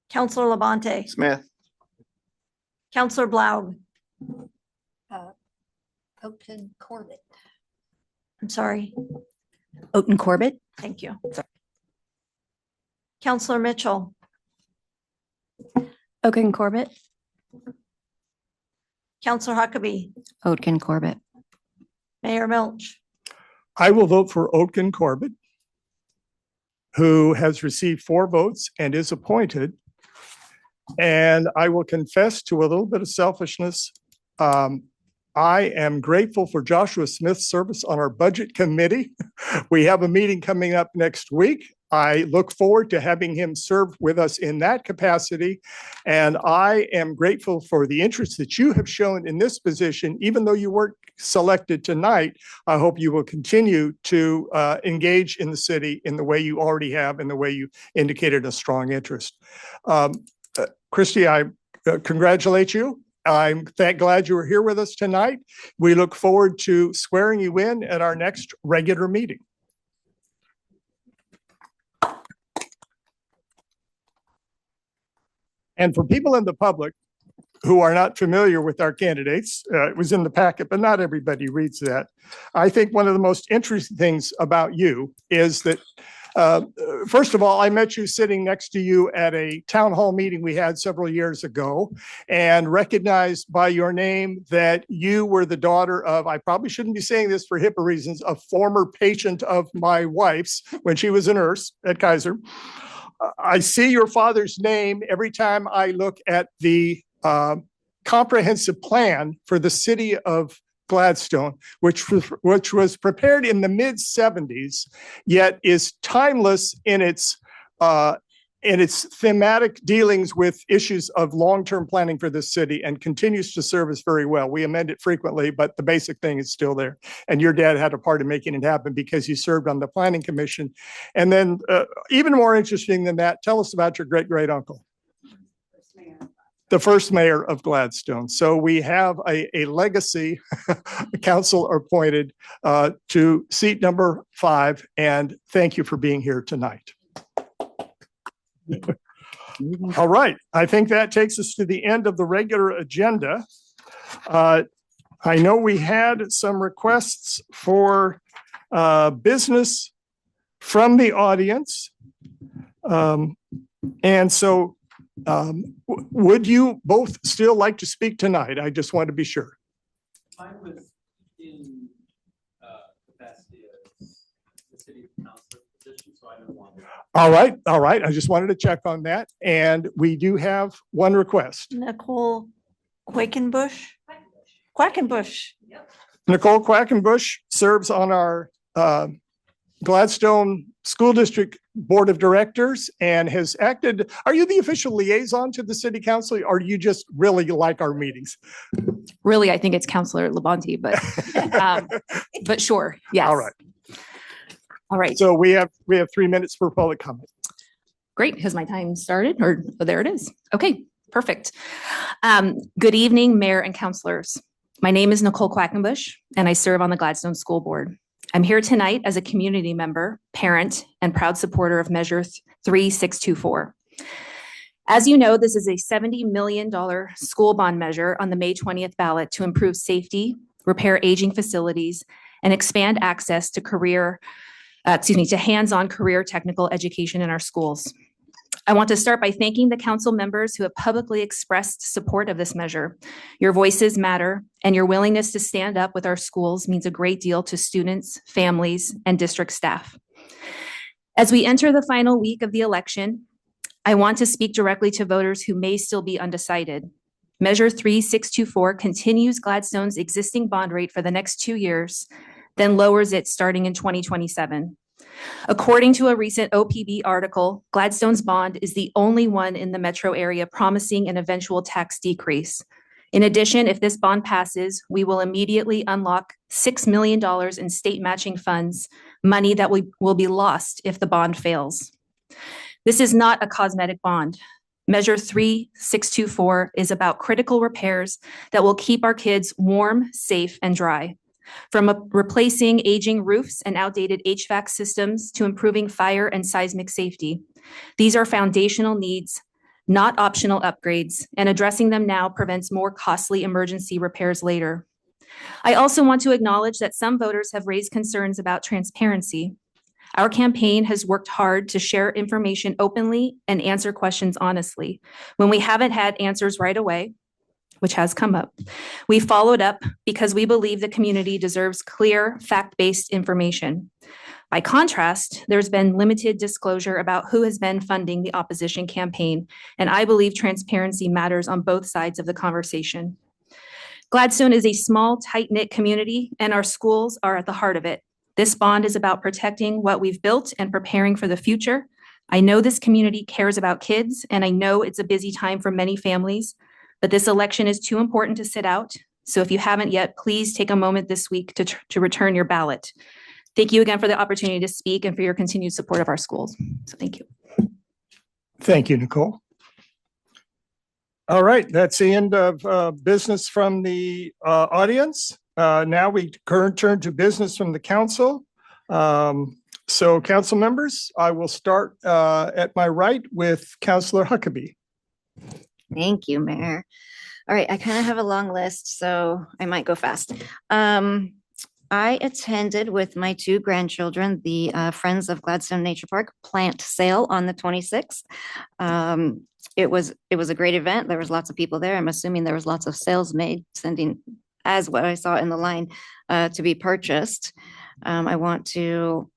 Counselor Labonte, Smith. Counselor Blaug. Oaken Corbett. I'm sorry. Oaten Corbett. Thank you. Counselor Mitchell, Oaken Corbett. Counselor Huckabee, Oatkin Corbett. Mayor Milch. I will vote for Oaken Corbett, who has received 4 votes and is appointed. And I will confess to a little bit of selfishness. I am grateful for Joshua Smith's service on our budget committee. We have a meeting coming up next week. I look forward to having him serve with us in that capacity. And I am grateful for the interest that you have shown in this position, even though you weren't selected tonight. I hope you will continue to engage in the city in the way you already have and the way you indicated a strong interest. Christy, I congratulate you. I'm glad you were here with us tonight. We look forward to swearing you in at our next regular meeting. And for people in the public who are not familiar with our candidates, it was in the packet, but not everybody reads that. I think one of the most interesting things about you is that first of all, I met you sitting next to you at a town hall meeting we had several years ago and recognized by your name that you were the daughter of, I probably shouldn't be saying this for HIPAA reasons, a former patient of my wife's when she was a nurse at Kaiser. I see your father's name every time I look at the comprehensive plan for the city of Gladstone, which was prepared in the mid-70s, yet is timeless in its thematic dealings with issues of long-term planning for the city and continues to serve us very well. We amend it frequently, but the basic thing is still there. And your dad had a part in making it happen because he served on the planning commission. And then even more interesting than that, tell us about your great-great-uncle. The first mayor of Gladstone. So we have a legacy council appointed to seat number 5. And thank you for being here tonight. All right. I think that takes us to the end of the regular agenda. I know we had some requests for business from the audience. And so would you both still like to speak tonight? I just want to be sure. I was in All right, all right. I just wanted to check on that. And we do have one request. Nicole Quackenbush. Nicole Quackenbush serves on our Gladstone School District Board of Directors and has acted. Are you the official liaison to the city council, or do you just really like our meetings? Really, I think it's Counselor Labonte, but sure, yes. All right. All right. So we have 3 minutes for public comment. Great. Has my time started or there it is? Okay, perfect. Good evening, Mayor and councilors. My name is Nicole Quackenbush, and I serve on the Gladstone School Board. I'm here tonight as a community member, parent, and proud supporter of Measure 3624. As you know, this is a $70 million school bond measure on the May 20th ballot to improve safety, repair aging facilities, and expand access to hands-on career technical education in our schools. I want to start by thanking the council members who have publicly expressed support of this measure. Your voices matter, and your willingness to stand up with our schools means a great deal to students, families, and district staff. As we enter the final week of the election, I want to speak directly to voters who may still be undecided. Measure 3624 continues Gladstone's existing bond rate for the next 2 years, then lowers it starting in 2027. According to a recent OPB article, Gladstone's bond is the only one in the metro area promising an eventual tax decrease. In addition, if this bond passes, we will immediately unlock $6 million in state matching funds, money that will be lost if the bond fails. This is not a cosmetic bond. Measure 3624 is about critical repairs that will keep our kids warm, safe, and dry. From replacing aging roofs and outdated HVAC systems to improving fire and seismic safety. These are foundational needs, not optional upgrades, and addressing them now prevents more costly emergency repairs later. I also want to acknowledge that some voters have raised concerns about transparency. Our campaign has worked hard to share information openly and answer questions honestly. When we haven't had answers right away, which has come up, we followed up because we believe the community deserves clear, fact-based information. By contrast, there's been limited disclosure about who has been funding the opposition campaign, and I believe transparency matters on both sides of the conversation. Gladstone is a small, tight-knit community, and our schools are at the heart of it. This bond is about protecting what we've built and preparing for the future. I know this community cares about kids, and I know it's a busy time for many families, but this election is too important to sit out. So if you haven't yet, please take a moment this week to return your ballot. Thank you again for the opportunity to speak and for your continued support of our schools. So thank you. Thank you, Nicole. All right, that's the end of business from the audience. Now we turn to business from the council. So council members, I will start at my right with Councilor Huckabee. Thank you, Mayor. All right, I kind of have a long list, so I might go fast. I attended with my 2 grandchildren the Friends of Gladstone Nature Park plant sale on the 26th. It was a great event. There was lots of people there. I'm assuming there was lots of sales made, sending as what I saw in the line to be purchased. I want to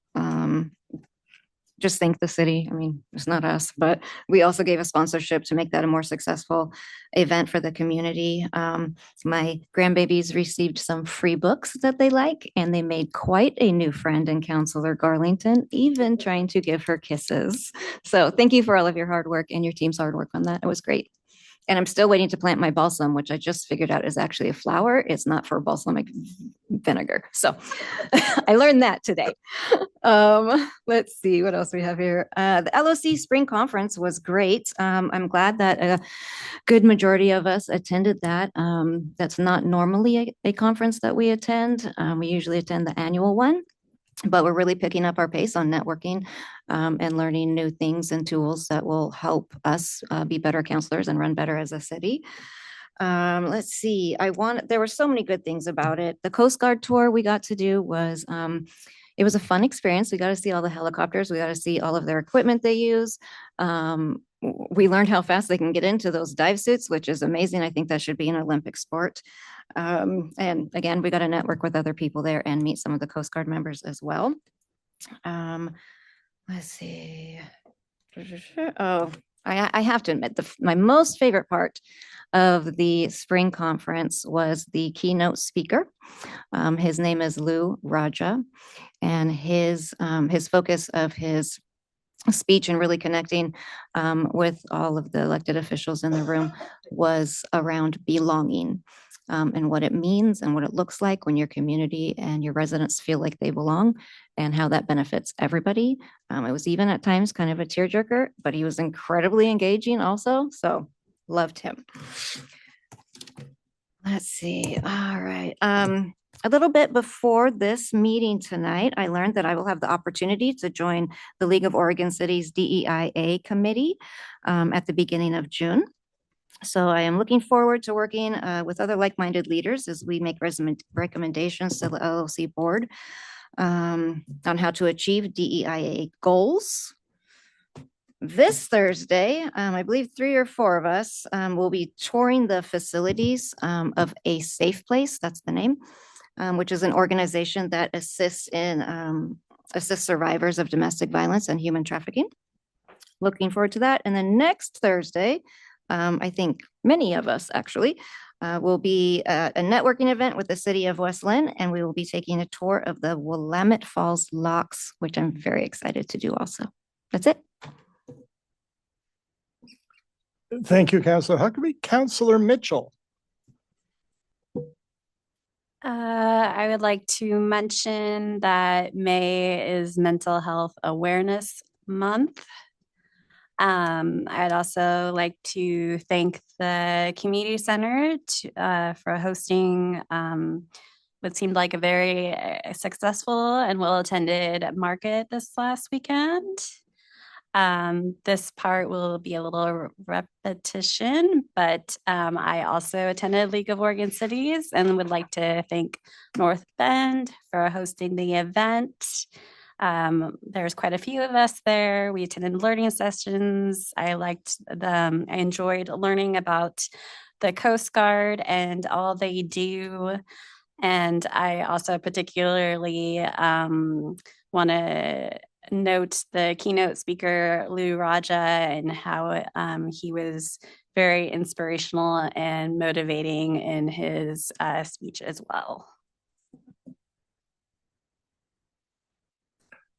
just thank the city. I mean, it's not us, but we also gave a sponsorship to make that a more successful event for the community. My grandbabies received some free books that they like, and they made quite a new friend in Councilor Garlington, even trying to give her kisses. So thank you for all of your hard work and your team's hard work on that. It was great. And I'm still waiting to plant my balsam, which I just figured out is actually a flower. It's not for balsamic vinegar. So I learned that today. Let's see what else we have here. The LOC Spring Conference was great. I'm glad that a good majority of us attended that. That's not normally a conference that we attend. We usually attend the annual one. But we're really picking up our pace on networking and learning new things and tools that will help us be better counselors and run better as a city. Let's see. There were so many good things about it. The Coast Guard tour we got to do was, it was a fun experience. We got to see all the helicopters. We got to see all of their equipment they use. We learned how fast they can get into those dive suits, which is amazing. I think that should be an Olympic sport. And again, we got to network with other people there and meet some of the Coast Guard members as well. Let's see. Oh, I have to admit, my most favorite part of the spring conference was the keynote speaker. His name is Lou Raja, and his focus of his speech and really connecting with all of the elected officials in the room was around belonging, and what it means and what it looks like when your community and your residents feel like they belong, and how that benefits everybody. It was even at times kind of a tearjerker, but he was incredibly engaging also. So loved him. Let's see. All right. A little bit before this meeting tonight, I learned that I will have the opportunity to join the League of Oregon Cities DEIA committee at the beginning of June. So I am looking forward to working with other like-minded leaders as we make recommendations to the LLC board on how to achieve DEIA goals. This Thursday, I believe 3 or 4 of us will be touring the facilities of A Safe Place, that's the name, which is an organization that assists survivors of domestic violence and human trafficking. Looking forward to that. And then next Thursday, I think many of us actually will be a networking event with the city of West Lynn, and we will be taking a tour of the Willamette Falls Locks, which I'm very excited to do also. That's it. Thank you, Councilor Huckabee. Councilor Mitchell. I would like to mention that May is Mental Health Awareness Month. I'd also like to thank the community center for hosting what seemed like a very successful and well-attended market this last weekend. This part will be a little repetition, but I also attended League of Oregon Cities and would like to thank North Bend for hosting the event. There's quite a few of us there. We attended learning sessions. I enjoyed learning about the Coast Guard and all they do. And I also particularly want to note the keynote speaker, Lou Raja, and how he was very inspirational and motivating in his speech as well.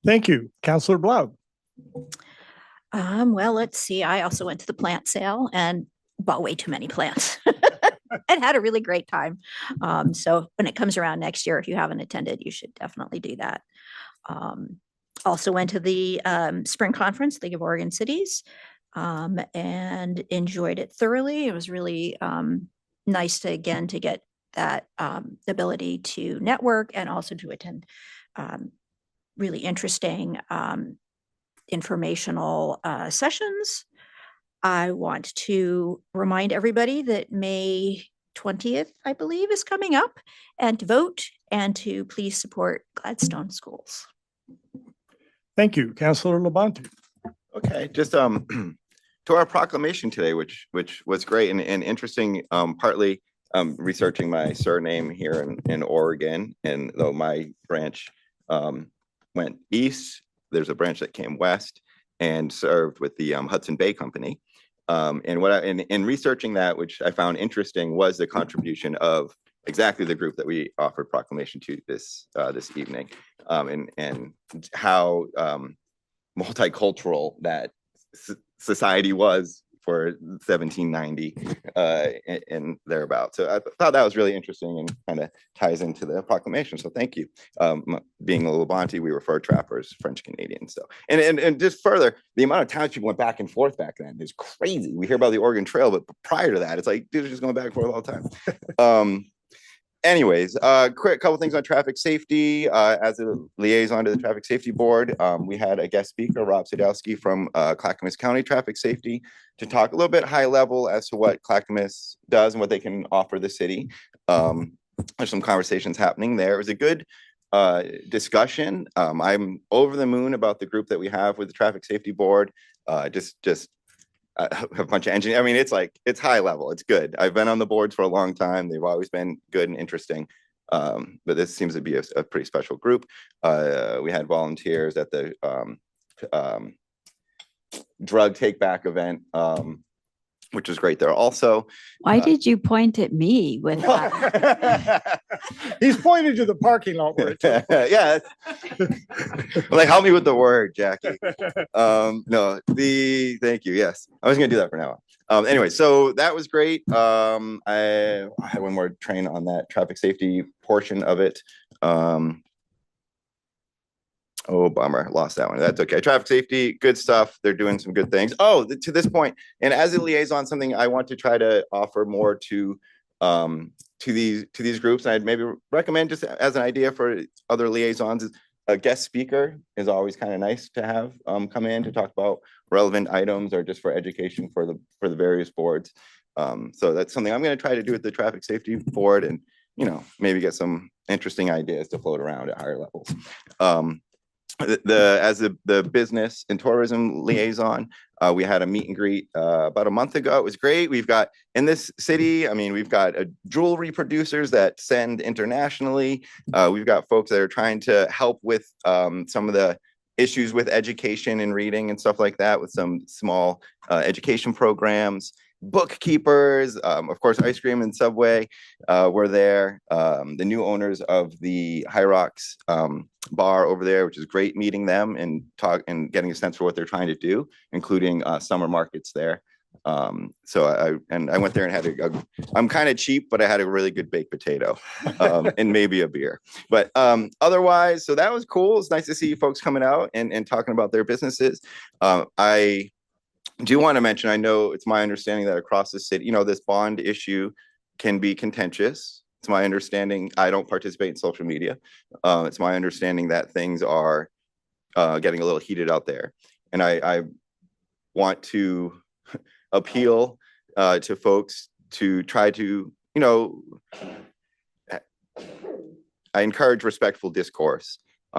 Thank you. Councilor Blau. Well, let's see. I also went to the plant sale and bought way too many plants and had a really great time. So when it comes around next year, if you haven't attended, you should definitely do that. Also went to the spring conference, League of Oregon Cities, and enjoyed it thoroughly. It was really nice to get that ability to network and also to attend really interesting informational sessions. I want to remind everybody that May 20th, I believe, is coming up, and to vote and to please support Gladstone schools. Thank you. Councilor Labonte. Okay, just to our proclamation today, which was great and interesting, partly researching my surname here in Oregon, and though my branch went east, there's a branch that came west and served with the Hudson Bay Company. And what in researching that, which I found interesting, was the contribution of exactly the group that we offered proclamation to this evening, and how multicultural that society was for 1790 and thereabout. So I thought that was really interesting and kind of ties into the proclamation. So thank you. Being a Labonte, we refer trappers, French Canadians. So and just further, the amount of times people went back and forth back then is crazy. We hear about the Oregon Trail, but prior to that, it's like dudes are just going back and forth all the time. Anyways, quick couple things on traffic safety. As a liaison to the Traffic Safety Board, we had a guest speaker, Rob Sadowski from Clackamas County Traffic Safety, to talk a little bit high level as to what Clackamas does and what they can offer the city. There's some conversations happening there. It was a good discussion. I'm over the moon about the group that we have with the Traffic Safety Board. Just have a bunch of engineers. I mean, it's high level. It's good. I've been on the boards for a long time. They've always been good and interesting. But this seems to be a pretty special group. We had volunteers at the drug take back event, which was great there also. Why did you point at me with that? He's pointed to the parking lot where it took place. Yeah. Like, help me with the word, Jackie. No, thank you. Yes, I was gonna do that for now. Anyway, so that was great. I had one more train on that traffic safety portion of it. Oh, bummer, lost that one. That's okay. Traffic safety, good stuff. They're doing some good things. Oh, to this point, and as a liaison, something I want to try to offer more to these groups, and I'd maybe recommend just as an idea for other liaisons, is a guest speaker is always kind of nice to have come in to talk about relevant items or just for education for the various boards. So that's something I'm going to try to do with the traffic safety board, and maybe get some interesting ideas to float around at higher levels. As the business and tourism liaison, we had a meet and greet about a month ago. It was great. We've got in this city, I mean, we've got jewelry producers that send internationally. We've got folks that are trying to help with some of the issues with education and reading and stuff like that with some small education programs. Bookkeepers, of course, ice cream and Subway were there. The new owners of the High Rocks bar over there, which is great meeting them and getting a sense for what they're trying to do, including summer markets there. So I went there and had I'm kind of cheap, but I had a really good baked potato and maybe a beer. But otherwise, so that was cool. It's nice to see folks coming out and talking about their businesses. I do want to mention, I know it's my understanding that across the city, this bond issue can be contentious. It's my understanding. I don't participate in social media. It's my understanding that things are getting a little heated out there. And I want to appeal to folks to try to, I encourage respectful discourse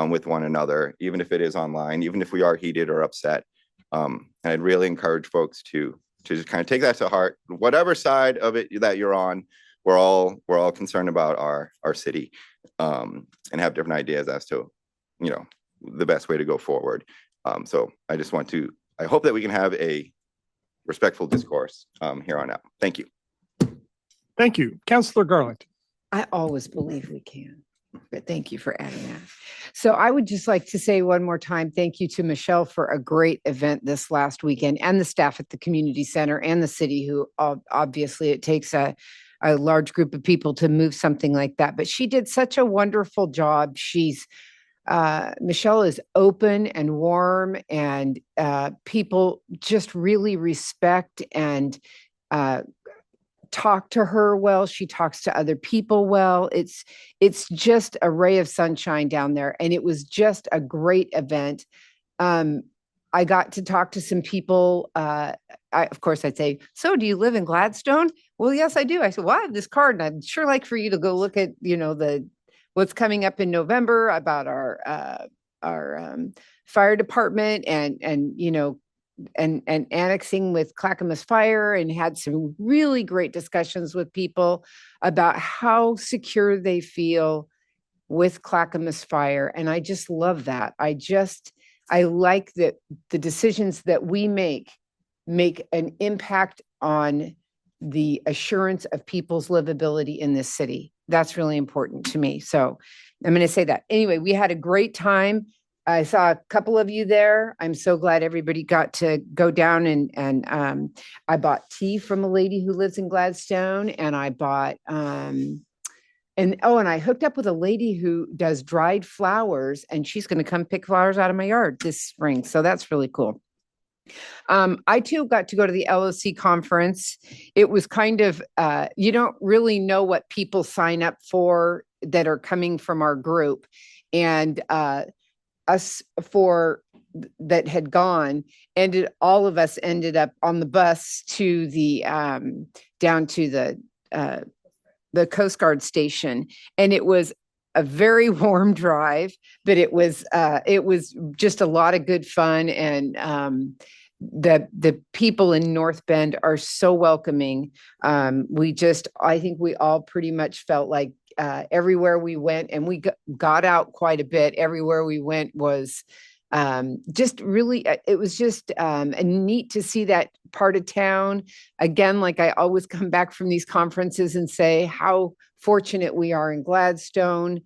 with one another, even if it is online, even if we are heated or upset. And I'd really encourage folks to just kind of take that to heart. Whatever side of it that you're on, we're all concerned about our city, and have different ideas as to, the best way to go forward. So I just I hope that we can have a respectful discourse here on out. Thank you. Thank you. Councillor Garland. I always believe we can, but thank you for adding that. So I would just like to say one more time, thank you to Michelle for a great event this last weekend, and the staff at the community center and the city, who obviously it takes a large group of people to move something like that, but she did such a wonderful job. Michelle is open and warm, and people just really respect and talk to her well. She talks to other people well. It's just a ray of sunshine down there, and it was just a great event. I got to talk to some people. Of course, I'd say, so do you live in Gladstone? Well, yes, I do. I said, well, I have this card, and I'd sure like for you to go look at, what's coming up in November about our fire department and annexing with Clackamas Fire, and had some really great discussions with people about how secure they feel with Clackamas Fire. And I just love that. I like that the decisions that we make an impact on the assurance of people's livability in this city. That's really important to me. So I'm going to say that. Anyway, we had a great time. I saw a couple of you there. I'm so glad everybody got to go down, and I bought tea from a lady who lives in Gladstone, and I bought and I hooked up with a lady who does dried flowers, and she's going to come pick flowers out of my yard this spring. So that's really cool. I too got to go to the LOC conference. It was kind of, you don't really know what people sign up for that are coming from our group. And us four that had gone, all of us ended up on the bus to the, down to the Coast Guard station. And it was a very warm drive, but it was just a lot of good fun. And the people in North Bend are so welcoming. I think we all pretty much felt like everywhere we went, and we got out quite a bit. Everywhere we went was Just really, it was just neat to see that part of town. Again, like I always come back from these conferences and say how fortunate we are in Gladstone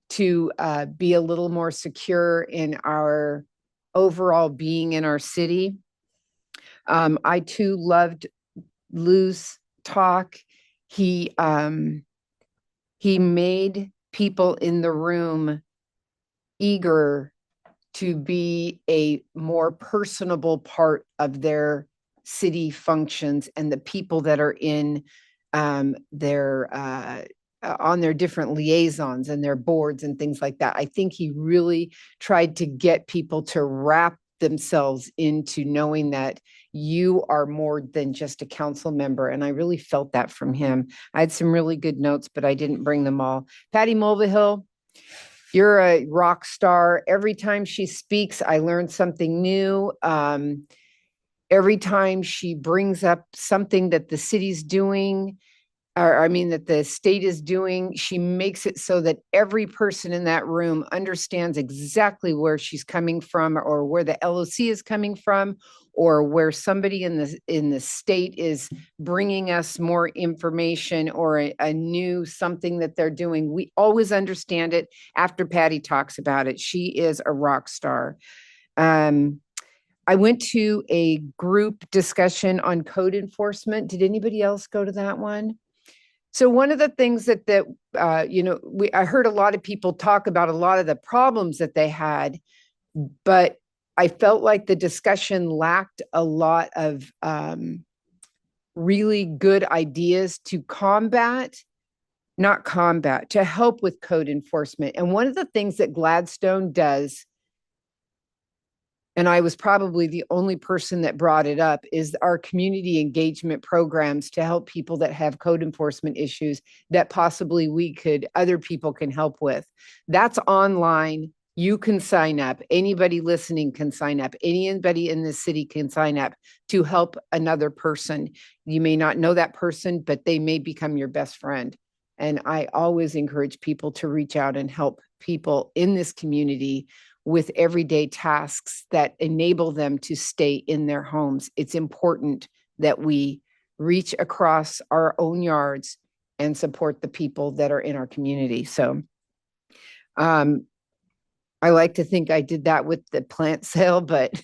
to be a little more secure in our overall being in our city. I too loved Lou's talk. He made people in the room eager to be a more personable part of their city functions and the people that are in their on their different liaisons and their boards and things like that. I think he really tried to get people to wrap themselves into knowing that you are more than just a council member. And I really felt that from him. I had some really good notes, but I didn't bring them all. Patty Mulvihill, you're a rock star. Every time she speaks, I learn something new. Every time she brings up something that the city's doing, or I mean, that the state is doing, she makes it so that every person in that room understands exactly where she's coming from, or where the LOC is coming from, or where somebody in the state is bringing us more information or a new something that they're doing. We always understand it after Patty talks about it. She is a rock star. I went to a group discussion on code enforcement. Did anybody else go to that one? So one of the things that I heard a lot of people talk about a lot of the problems that they had, but I felt like the discussion lacked a lot of really good ideas to help with code enforcement. And one of the things that Gladstone does, and I was probably the only person that brought it up, is our community engagement programs to help people that have code enforcement issues that possibly other people can help with. That's online. You can sign up. Anybody listening can sign up. Anybody in the city can sign up to help another person. You may not know that person, but they may become your best friend. And I always encourage people to reach out and help people in this community with everyday tasks that enable them to stay in their homes. It's important that we reach across our own yards and support the people that are in our community. So I like to think I did that with the plant sale, but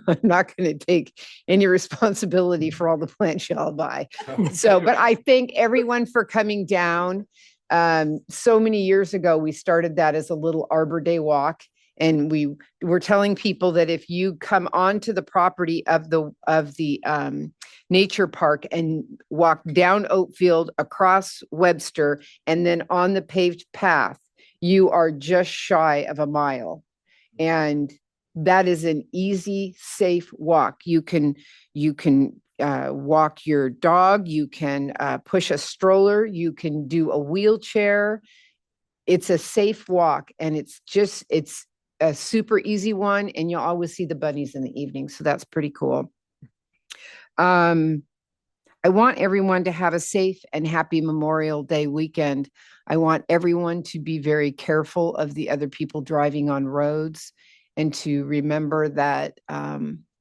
I'm not going to take any responsibility for all the plants y'all buy. But I thank everyone for coming down. So many years ago, we started that as a little Arbor Day walk. And we were telling people that if you come onto the property of the nature park and walk down Oakfield, across Webster, and then on the paved path, you are just shy of a mile. And that is an easy, safe walk. You can walk your dog, you can push a stroller, you can do a wheelchair. It's a safe walk, and it's a super easy one, and you'll always see the bunnies in the evening. So that's pretty cool. I want everyone to have a safe and happy Memorial Day weekend. I want everyone to be very careful of the other people driving on roads, and to remember that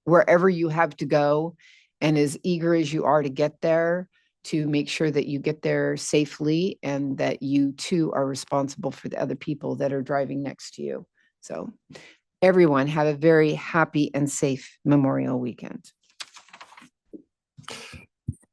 wherever you have to go, and as eager as you are to get there, to make sure that you get there safely, and that you too are responsible for the other people that are driving next to you. So everyone have a very happy and safe Memorial weekend.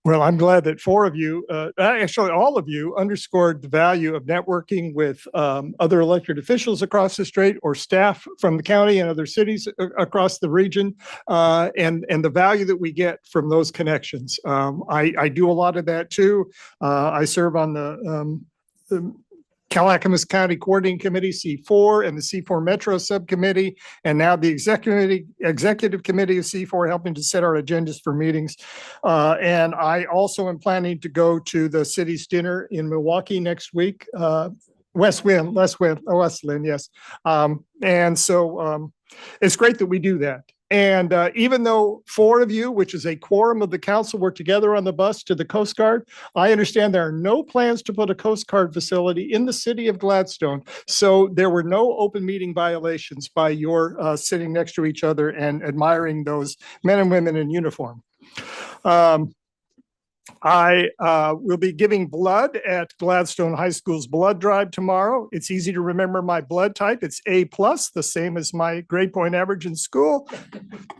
Well, I'm glad that four of you, actually all of you, underscored the value of networking with other elected officials across the state, or staff from the county and other cities across the region, and the value that we get from those connections. I do a lot of that too. I serve on the Calacamas County Coordinating Committee, C4, and the C4 Metro Subcommittee, and now the Executive Committee of C4, helping to set our agendas for meetings. And I also am planning to go to the city's dinner in Milwaukee next week. West Lynn, yes. And so it's great that we do that. And even though 4 of you, which is a quorum of the council, were together on the bus to the Coast Guard, I understand there are no plans to put a Coast Guard facility in the city of Gladstone. So there were no open meeting violations by your sitting next to each other and admiring those men and women in uniform. I will be giving blood at Gladstone High School's blood drive tomorrow. It's easy to remember my blood type. It's A+, the same as my grade point average in school.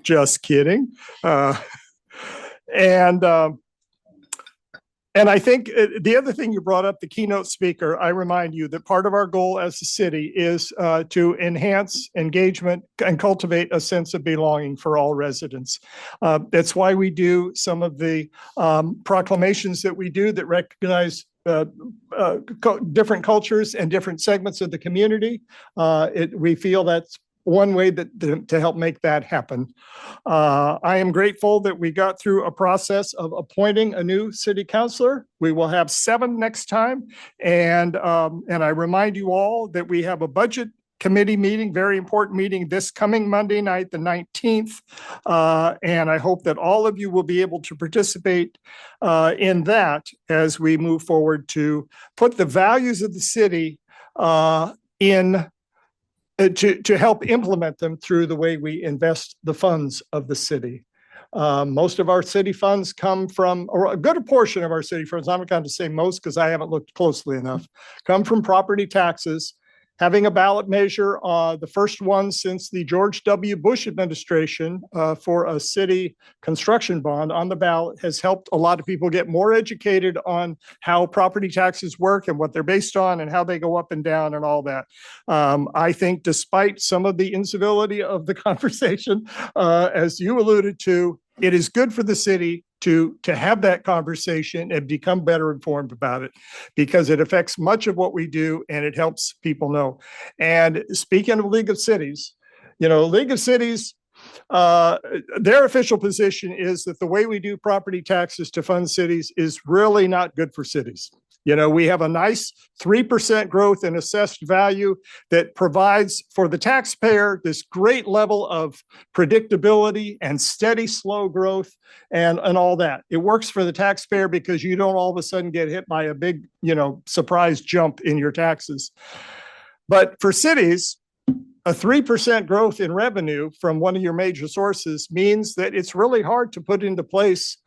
Just kidding. And I think the other thing you brought up, the keynote speaker, I remind you that part of our goal as a city is to enhance engagement and cultivate a sense of belonging for all residents. That's why we do some of the proclamations that we do that recognize different cultures and different segments of the community. We feel that's one way that to help make that happen. I am grateful that we got through a process of appointing a new city councilor. We will have 7 next time. And I remind you all that we have a budget committee meeting, very important meeting this coming Monday night, the 19th. And I hope that all of you will be able to participate in that as we move forward to put the values of the city to help implement them through the way we invest the funds of the city. Most of our city funds come from, or a good portion of our city funds, I'm not going to say most because I haven't looked closely enough, come from property taxes. Having a ballot measure, the first one since the George W. Bush administration for a city construction bond on the ballot has helped a lot of people get more educated on how property taxes work and what they're based on and how they go up and down and all that. I think despite some of the incivility of the conversation, as you alluded to, it is good for the city to have that conversation and become better informed about it because it affects much of what we do and it helps people know. And speaking of League of Cities, League of Cities, their official position is that the way we do property taxes to fund cities is really not good for cities. We have a nice 3% growth in assessed value that provides for the taxpayer this great level of predictability and steady, slow growth and all that. It works for the taxpayer because you don't all of a sudden get hit by a big, surprise jump in your taxes. But for cities, a 3% growth in revenue from one of your major sources means that it's really hard to put into place,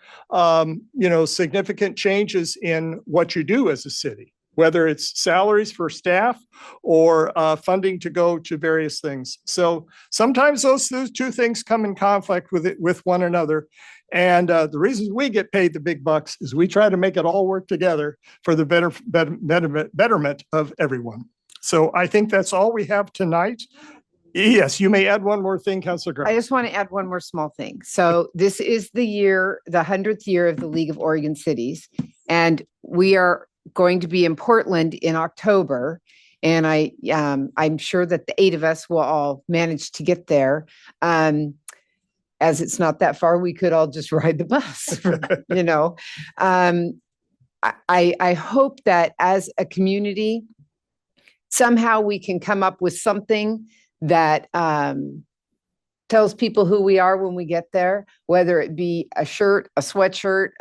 significant changes in what you do as a city, whether it's salaries for staff or funding to go to various things. So sometimes those 2 things come in conflict with one another. And the reason we get paid the big bucks is we try to make it all work together for the betterment of everyone. So I think that's all we have tonight. Yes, you may add one more thing, Councilor Grant. I just want to add one more small thing. So this is the 100th year of the League of Oregon Cities, and we are going to be in Portland in October. And I'm sure that the 8 of us will all manage to get there. As it's not that far, we could all just ride the bus, I hope that as a community, somehow we can come up with something that tells people who we are when we get there, whether it be a shirt, a sweatshirt,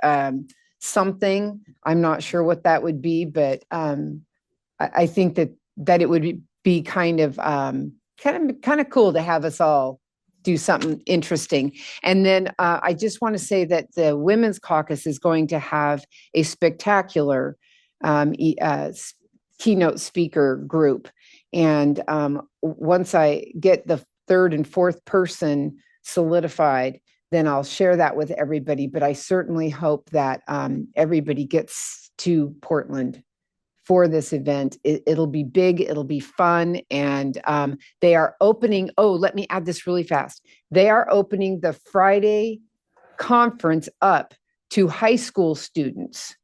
something. I'm not sure what that would be, but I think that it would be kind of cool to have us all do something interesting. And then I just want to say that the Women's Caucus is going to have a spectacular keynote speaker group. And once I get the 3rd and 4th person solidified, then I'll share that with everybody. But I certainly hope that everybody gets to Portland for this event. It'll be big, it'll be fun. And they are opening, let me add this really fast. They are opening the Friday conference up to high school students.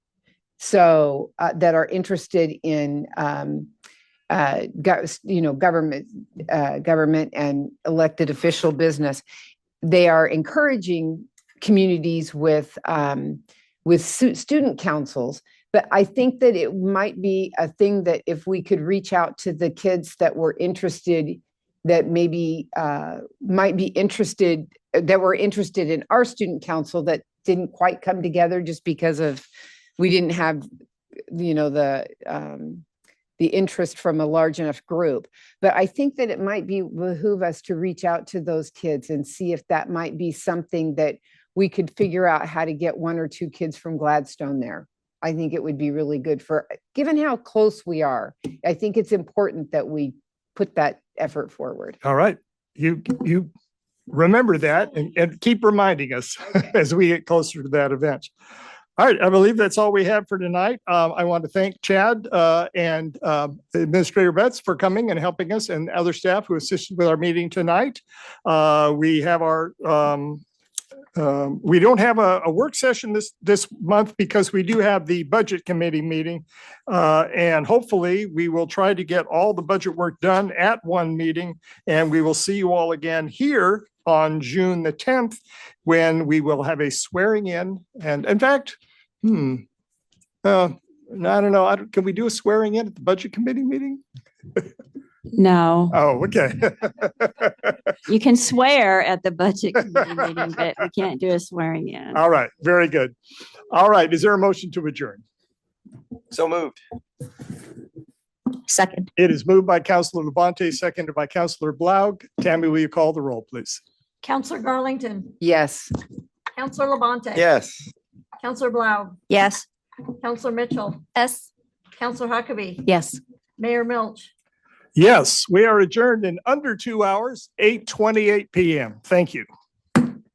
So that are interested in government and elected official business. They are encouraging communities with student councils. But I think that it might be a thing that if we could reach out to the kids that were interested that maybe might be interested, that were interested in our student council that didn't quite come together just because of, we didn't have, the interest from a large enough group. But I think that it might behoove us to reach out to those kids and see if that might be something that we could figure out how to get 1 or 2 kids from Gladstone there. I think it would be really good for, given how close we are, I think it's important that we put that effort forward. All right. You remember that and keep reminding us as we get closer to that event. All right, I believe that's all we have for tonight. I want to thank Chad and Administrator Betts for coming and helping us, and other staff who assisted with our meeting tonight. We have our we don't have a work session this month because we do have the budget committee meeting. And hopefully we will try to get all the budget work done at one meeting, and we will see you all again here on June the 10th, when we will have a swearing in. And in fact, I don't know. Can we do a swearing in at the budget committee meeting? No. Oh, okay. You can swear at the budget committee meeting, but we can't do a swearing in. All right. Very good. All right. Is there a motion to adjourn? So moved. Second. It is moved by Councilor Labonte, seconded by Councilor Blau. Tammy, will you call the roll, please? Counselor Garlington, Yes. Counselor Labonte. Yes. Counselor Blau, Yes. Counselor Mitchell, Yes. Counselor Huckabee, Yes. Mayor Milch. Yes, we are adjourned in under 2 hours, 8:28 p.m. Thank you.